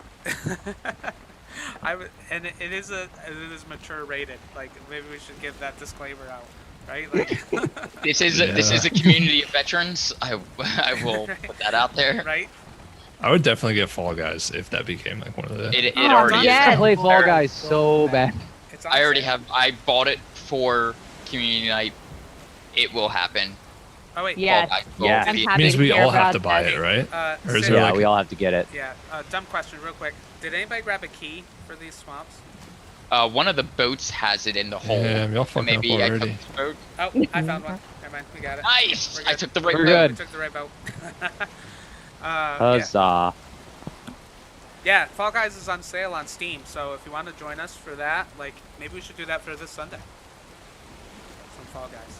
And it is mature rated. Like, maybe we should give that disclaimer out, right? Like, This is a community of veterans. I will put that out there. right? I would definitely get Fall Guys if that became like one of the. It Oh, already yeah. is. I play Fall Guys so bad. It's on I already sale. have. I bought it for community night. It will happen. Oh wait. Yeah. Fall Guys will Yeah. I'm be- happy means to we hear all have about to buy that. it, right? Or is Sid- there Yeah, like we all have to get it. Yeah. Dumb question, real quick. Did anybody grab a key for these swamps? One of the boats has it in the hole. Damn, y'all fucking up Maybe I already. took this boat. Oh, I found one. Never mind. We got it. Nice. We're I good. took the right We're boat. good. We took the right boat. Yeah. Huzzah. Yeah, Fall Guys is on sale on Steam, so if you want to join us for that, like, maybe we should do that for this Sunday. Some Fall Guys.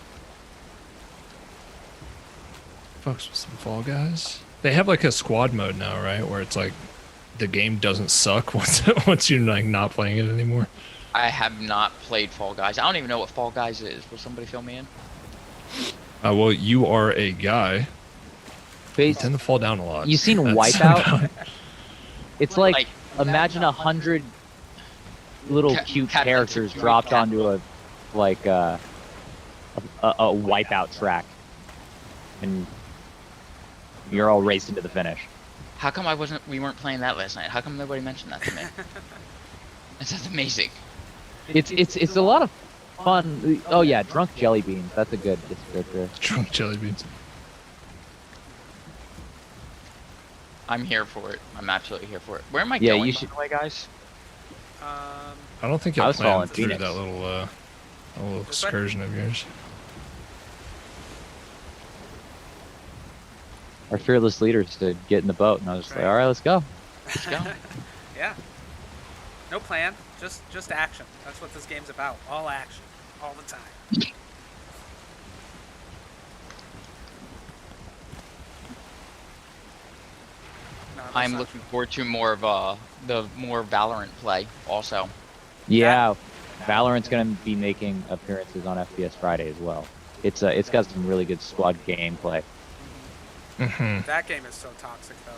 Fucks with some Fall Guys. They have like a squad mode now, right? Where it's like the game doesn't suck once you're like not playing it anymore. I have not played Fall Guys. I don't even know what Fall Guys is. Will somebody fill me in? Well, you are a guy. You Base, tend to fall down a lot. you seen That's Wipeout? It's like, Like- imagine 100 little Ca- cute cat- characters dropped onto a Wipeout track, and you're all racing to the finish. How come we weren't playing that last night? How come nobody mentioned that to me? That sounds amazing. It's a lot of fun. Oh yeah, drunk jelly beans. That's a good descriptor. Drunk jelly beans. I'm here for it. I'm absolutely here for it. Where am I Yeah, going, you by should- the way, guys? I don't think I you'll was plan following through Phoenix. that little excursion of yours. our fearless leaders to get in the boat, and I was just like, Right. all right, let's go. Let's go. Yeah. No plan, just action. That's what this game's about. All action, all the time. No, that's I'm not looking true. forward to more of the more Valorant play also. Yeah, Valorant's gonna be making appearances on FPS Friday as well. It's got some really good squad gameplay. Mhm. That game is so toxic, though.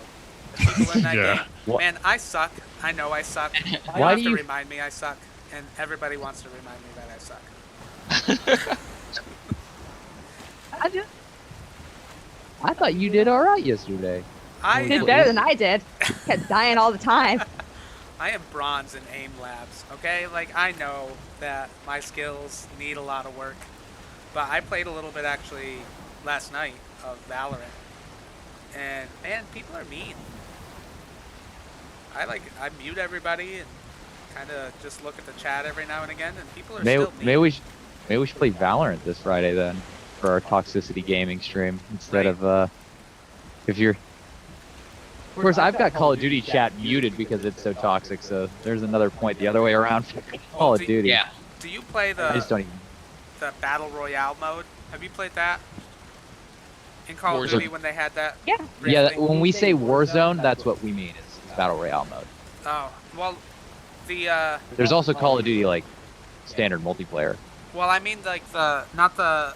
The people in that Yeah. game, What- man, I suck. I know I suck. You don't Why have do to you- remind me I suck, and everybody wants to remind me that I suck. I thought you did all right yesterday. I You did am, better than I did. Kept dying all the time. I am bronze in aim labs. Okay, like I know that my skills need a lot of work, but I played a little bit actually last night of Valorant, and man, people are mean. I mute everybody and kind of just look at the chat every now and again, and people are still mean. Maybe we should play Valorant this Friday then for our Toxicity Gaming stream instead Right. of if you're. Of course, I've got Call of Duty chat muted because it's so toxic. So there's another point the other way around for Call of Duty. Yeah. Do you play I just the don't even. Battle Royale mode? Have you played that in Call of Warzone. Duty when they had that? Yeah. Yeah, briefly? when we say Warzone, that's what we mean. It's Battle Royale mode. Oh well, the There's also Call of Duty like standard multiplayer. well, I mean like the not the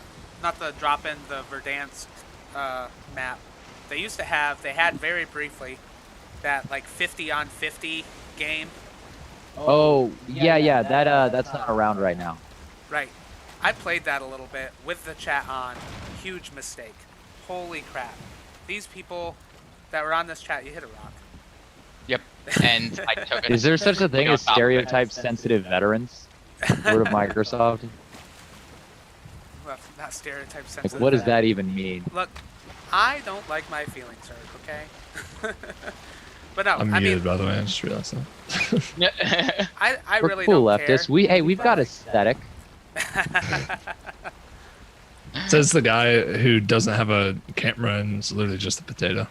drop in the Verdansk map. They had very briefly that like 50 on 50 game. Oh yeah, that's not around right now. Right. I played that a little bit with the chat on. Huge mistake. Holy crap. These people that were on this chat, you hit a rock. Yep. And I took it. Is there such a thing on as top of it. stereotype-sensitive veterans? Word of Microsoft. Well, not stereotype Like, sensitive. what does that even mean? Look, I don't like my feelings hurt, okay? But no, I'm I muted, mean, by the way. I just realized that. Yeah. I We're really cool don't leftists. care. We've got aesthetic. Says the guy who doesn't have a camera and is literally just a potato.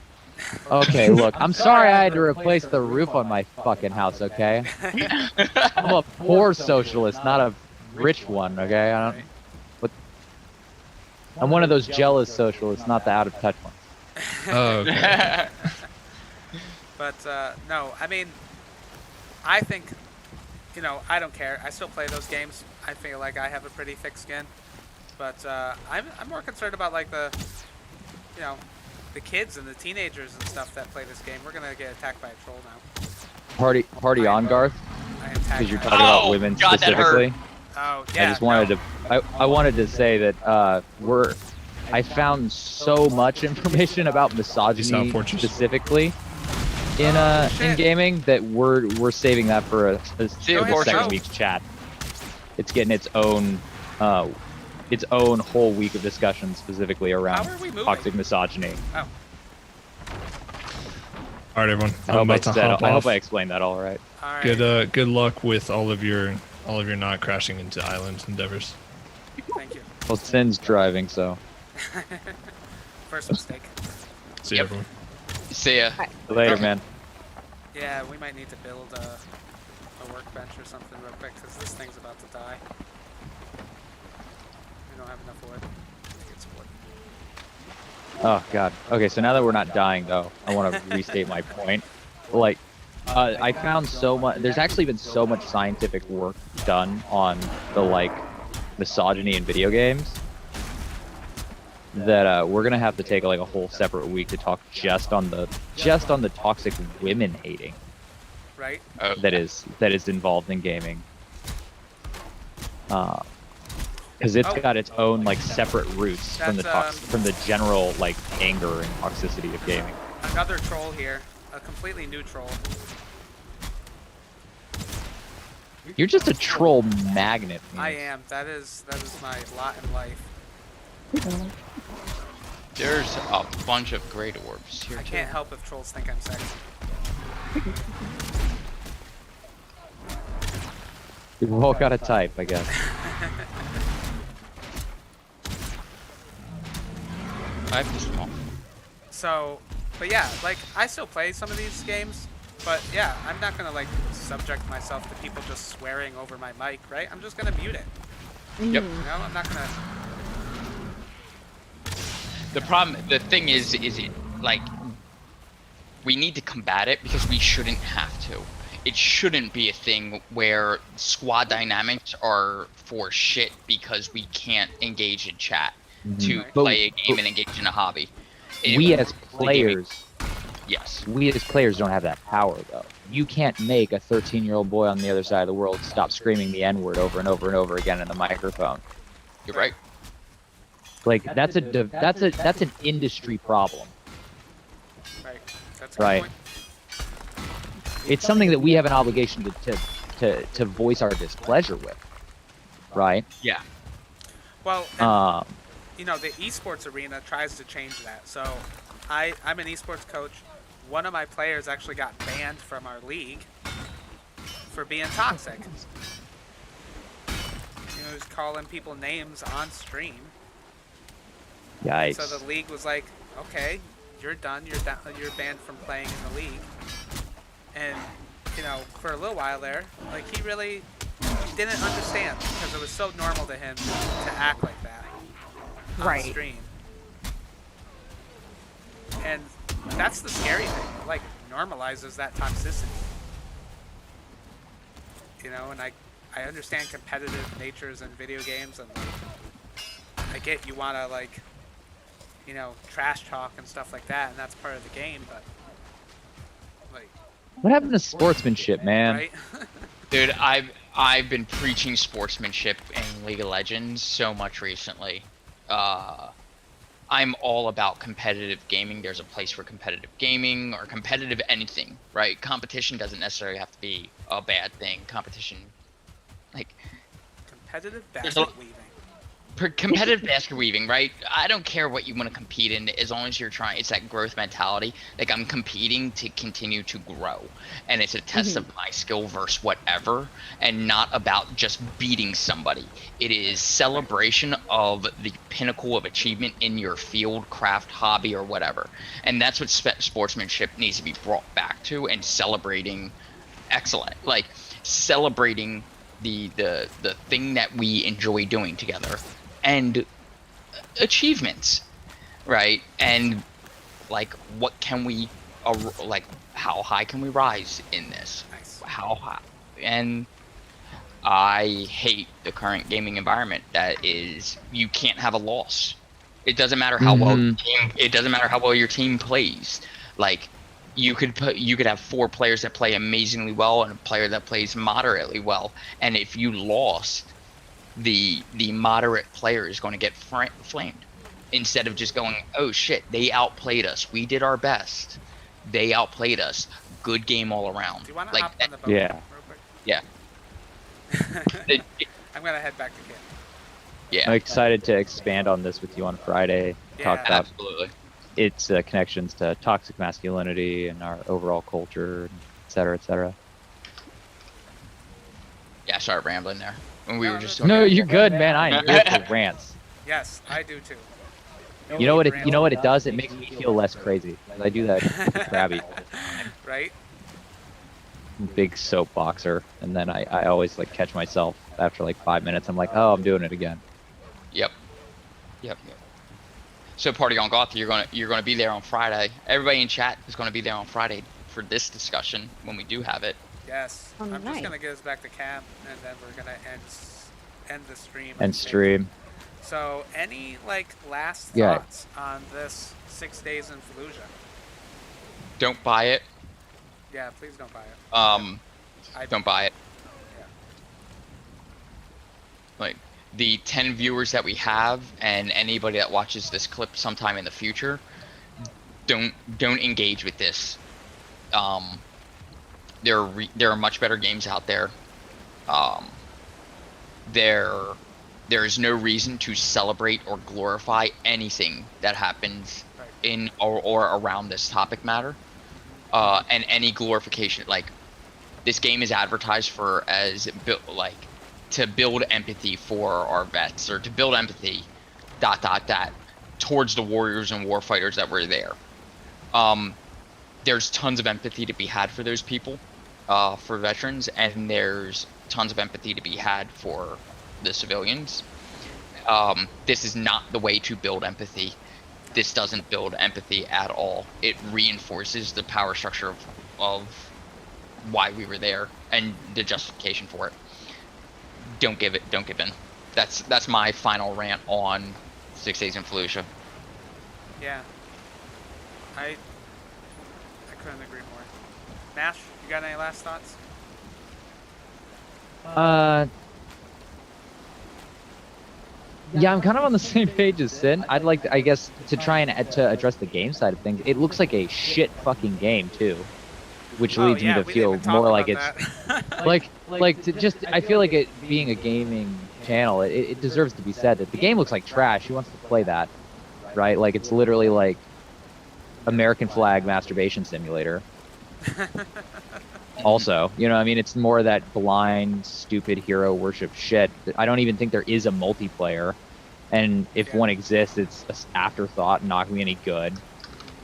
Okay, look, I'm sorry I had to replace the roof on my fucking house, okay? I'm a poor socialist, not a rich one, okay? I'm one of those jealous socialists, not the out of touch ones. Oh, okay. But no, I mean, I think, I don't care. I still play those games. I feel like I have a pretty thick skin. But I'm more concerned about like the kids and the teenagers and stuff that play this game. We're gonna get attacked by a troll now. Party on, Garth, I am tagged because you're by- talking about Oh, women God, that hurt. specifically. Oh yeah. I just wanted no. to. I wanted to say that I found so much information about misogyny Fortress. specifically in shit. gaming that we're saving that for a Fortress. second week's chat. It's getting its own whole week of discussion specifically around How are we moving? toxic misogyny. Oh, All right, everyone. I I'm hope about to hop off. I explained that all right. all right. Good luck with all of your not crashing into island endeavors. Thank you. Well, Sin's driving, so First mistake. See Yep. everyone. See ya. later, man. Yeah, we might need to build a workbench or something real quick because this thing's about to die. We don't have enough wood. I think it's wood. Oh god. Okay, so now that we're not dying though, I want to restate my point. Like, I found so much. There's actually been so much scientific work done on the misogyny in video games that we're gonna have to take a whole separate week to talk just on the toxic women hating Right? Oh, that is involved in gaming. Because it's got its own separate roots from the That's, from the general anger and toxicity of gaming. Another troll here. A completely new troll. You're just a troll magnet. I Means. am. That is my lot in life. there's a bunch of great orbs here. I too. can't help if trolls think I'm sexy. We've all got a type, I guess. I have the small. So, but yeah, like I still play some of these games, but yeah, I'm not gonna like subject myself to people just swearing over my mic, right? I'm just gonna mute it. Yep. You know, I'm not gonna. The thing is it like we need to combat it because we shouldn't have to. It shouldn't be a thing where squad dynamics are for shit because we can't engage in chat to Right. play a game and engage in a hobby. We as players, yes. we as players don't have that power though. You can't make a 13-year-old boy on the other side of the world stop screaming the N-word over and over and over again in the microphone. You're right. Like that's an industry problem. Right. That's a good Right. point. It's something that we have an obligation to voice our displeasure with, right? Yeah. Well, and, Um, you know, the esports arena tries to change that. So, I'm an esports coach. One of my players actually got banned from our league for being toxic. You know, he was calling people names on stream. yikes. So the league was like, "Okay, you're done. You're banned from playing in the league." And you know, for a little while there, like he really didn't understand because it was so normal to him to act like that on Right. stream. And that's the scary thing. It, like normalizes that toxicity. You know, and I understand competitive natures in video games, and like, I get you want to like, you know, trash talk and stuff like that, and that's part of the game. But like, what happened to sportsmanship, man? right? Dude, I've been preaching sportsmanship in League of Legends so much recently. I'm all about competitive gaming. There's a place for competitive gaming or competitive anything, right? Competition doesn't necessarily have to be a bad thing. Competition, like Competitive There's a- basket weaving. competitive basket weaving, right? I don't care what you want to compete in as long as you're trying. It's that growth mentality. Like I'm competing to continue to grow, and it's a test of my skill versus whatever, and not about just beating somebody. It is celebration of the pinnacle of achievement in your field, craft, hobby, or whatever. And that's what sportsmanship needs to be brought back to, and celebrating excellent, like celebrating the thing that we enjoy doing together and achievements, right? And like what can we like how high can we rise in this? Nice. How high? And I hate the current gaming environment that is you can't have a loss. It doesn't matter how well it doesn't matter how well your team plays. Like you could have 4 players that play amazingly well and a player that plays moderately well, and if you lost, the moderate player is going to get flamed instead of just going, oh shit, they outplayed us, we did our best, they outplayed us, good game all around. Do you want to Like hop on the boat yeah. real quick? yeah. I'm gonna head back to camp. Yeah, I'm excited to expand on this with you on Friday. Talk Yeah. about absolutely. its connections to toxic masculinity and our overall culture, et cetera, et cetera. Yeah, I started rambling there when we No, were just no, doing No, you're good, man. I am here for rants. Yes, I do too. You know what it does? It makes me feel less crazy. I do that with Krabby. Right? Big soapboxer, and then I always like catch myself after like 5 minutes. I'm like, oh, I'm doing it again. Yep. So Party on Goth, you're gonna be there on Friday. Everybody in chat is gonna be there on Friday for this discussion when we do have it. Yes. Oh, I'm just nice. gonna get us back to camp, and then we're gonna end the stream. I And think. stream. So, any like last Yeah. thoughts on this 6 days in Fallujah? Don't buy it. Yeah, please don't buy it. I Don't buy it. Yeah. Like the 10 viewers that we have and anybody that watches this clip sometime in the future, don't engage with this. There are much better games out there. There is no reason to celebrate or glorify anything that happens Right. in or around this topic matter. And any glorification, like this game is advertised for as to build empathy for our vets, or to build empathy towards the warriors and warfighters that were there. There's tons of empathy to be had for those people, for veterans, and there's tons of empathy to be had for the civilians. This is not the way to build empathy. This doesn't build empathy at all. It reinforces the power structure of why we were there and the justification for it. Don't give in. That's my final rant on 6 Days in Fallujah. Yeah. I couldn't agree more. Nash, you got any last thoughts? Yeah, I'm kind of on the same page as Sin. I'd like to, I guess, to try and to address the game side of things. It looks like a shit fucking game too, which leads me to feel more like it's like to just. I feel like it being a gaming channel, it deserves to be said that the game looks like trash. Who wants to play that, right? Like it's literally like American flag masturbation simulator. Also, you know, I mean, it's more of that blind, stupid hero worship shit. I don't even think there is a multiplayer, and if one exists, it's an afterthought, not gonna be any good.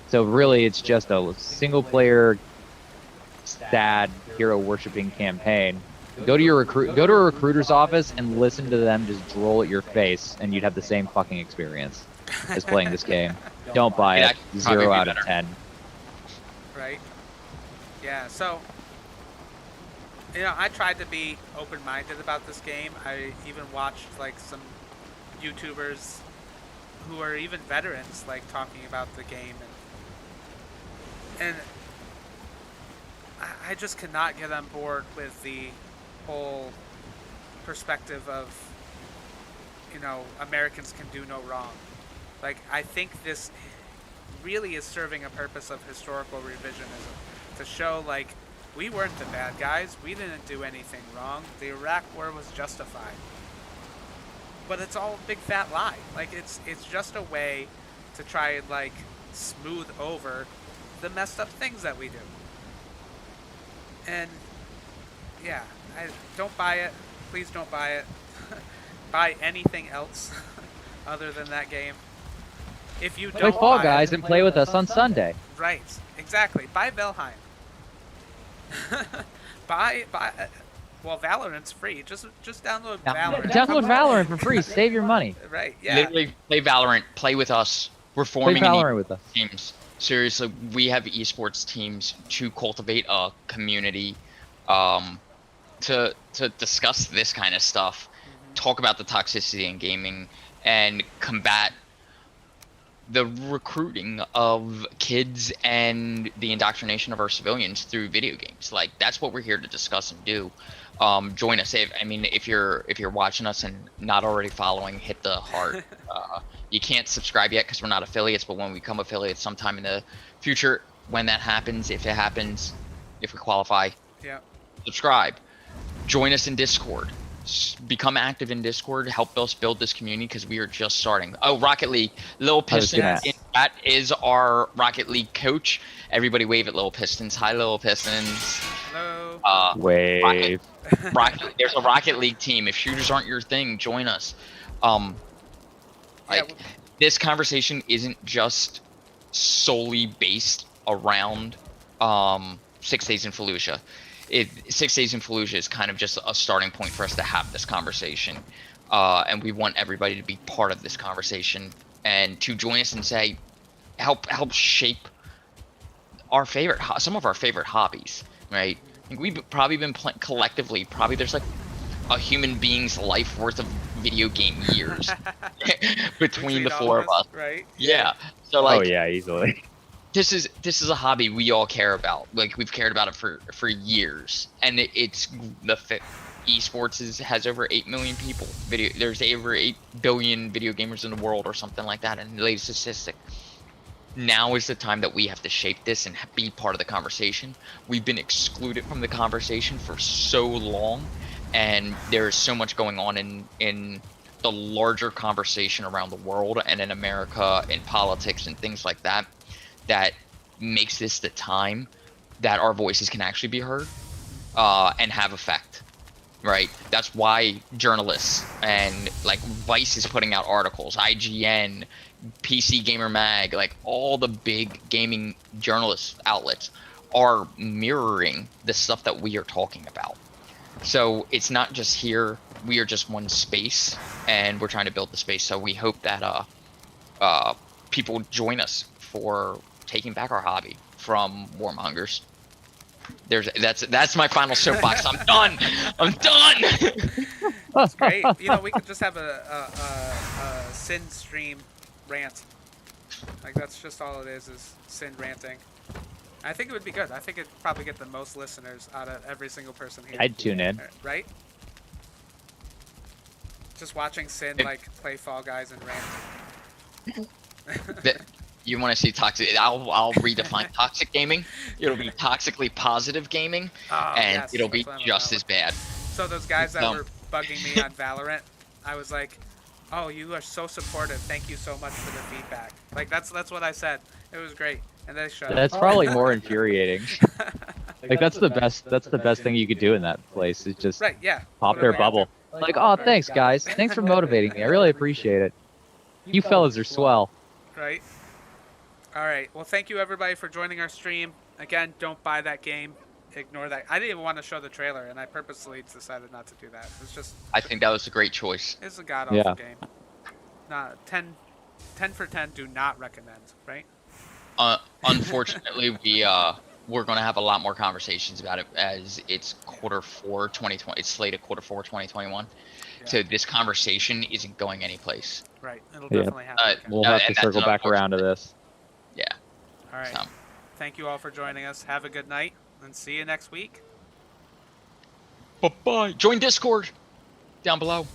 So really, it's just a single-player, sad hero worshipping campaign. Go to a recruiter's office and listen to them just droll at your face, and you'd have the same fucking experience as playing this game. Don't buy it. 0 out of 10. Right. Yeah. So. You know, I tried to be open-minded about this game. I even watched like some YouTubers who are even veterans like talking about the game, and I just cannot get on board with the whole perspective of, you know, Americans can do no wrong. Like, I think this really is serving a purpose of historical revisionism to show like, we weren't the bad guys. We didn't do anything wrong. The Iraq War was justified. But it's all a big fat lie. Like, it's just a way to try and, like, smooth over the messed up things that we do. And, yeah, don't buy it. Please don't buy it. Buy anything else other than that game. If you don't play Fall Guys and play with us on Sunday. Right, exactly. Buy Valheim. Well, Valorant's free. Just download Valorant. Download Valorant for free. Save your money. Right. Yeah. Literally play Valorant. Play with us. We're forming teams. Seriously, we have esports teams to cultivate a community, to discuss this kind of stuff, talk about the toxicity in gaming, and combat the recruiting of kids and the indoctrination of our civilians through video games. Like, that's what we're here to discuss and do. Join us. If you're watching us and not already following, hit the heart. You can't subscribe yet because we're not affiliates, but when we become affiliates sometime in the future, when that happens, if it happens, if we qualify, yeah, subscribe. Join us in Discord. Become active in Discord. Help us build this community because we are just starting. Oh, Rocket League. Lil Piston that is our Rocket League coach. Everybody wave at Lil Pistons. Hi, Lil Pistons. Hello. Wave. Rocket, there's a Rocket League team. If shooters aren't your thing, join us. This conversation isn't just solely based around 6 Days in Fallujah. 6 Days in Fallujah is kind of just a starting point for us to have this conversation, and we want everybody to be part of this conversation and to join us and say, help shape our some of our favorite hobbies, right? I think we've probably been playing collectively. Probably there's like a human being's life worth of video game years between the four of us, right? Yeah. So like, oh yeah, easily. This is a hobby we all care about. Like, we've cared about it for years, and esports has over 8 million people. There's over 8 billion video gamers in the world, or something like that, in the latest statistic. Now is the time that we have to shape this and be part of the conversation. We've been excluded from the conversation for so long, and there is so much going on in the larger conversation around the world and in America, in politics and things like that, that makes this the time that our voices can actually be heard and have effect. right? That's why journalists and like Vice is putting out articles, IGN, PC Gamer Mag, like all the big gaming journalist outlets are mirroring the stuff that we are talking about. So it's not just here. We are just one space, and we're trying to build the space. So we hope that people join us for taking back our hobby from warmongers. That's my final soapbox. I'm done. I'm done. That's great. You know, we could just have a Sin stream rant. Like that's just all it is Sin ranting. I think it would be good. I think it'd probably get the most listeners out of every single person here. I'd tune in. Right? Just watching Sin like play Fall Guys and rant. You want to see toxic? I'll redefine toxic gaming. It'll be toxically positive gaming, and yes, it'll be that's what I'm just about. as bad. So those guys that were bugging me on Valorant, I was like, "Oh, you are so supportive. Thank you so much for the feedback." Like that's what I said. It was great, and they shut That's up. probably more infuriating. Like that's the best thing you could do in that place is just Right? Yeah. pop Put their it on. bubble. Like, oh, thanks guys. Thanks for motivating me. I really appreciate it. You fellas are swell. Right. All right. Well, thank you everybody for joining our stream. Again, don't buy that game. Ignore that. I didn't even want to show the trailer, and I purposely decided not to do that. It's just. I think that was a great choice. It's a god awful game. Nah, 10 for 10. Do not recommend. Right. Unfortunately, we're going to have a lot more conversations about it as it's Q4 2020. It's slated Q4 2021. Yeah. So this conversation isn't going anyplace. Right. It'll definitely happen. We'll No, have and to circle that's back around to this. Yeah. All right. So. Thank you all for joining us. Have a good night, and see you next week. Bye-bye. Join Discord down below.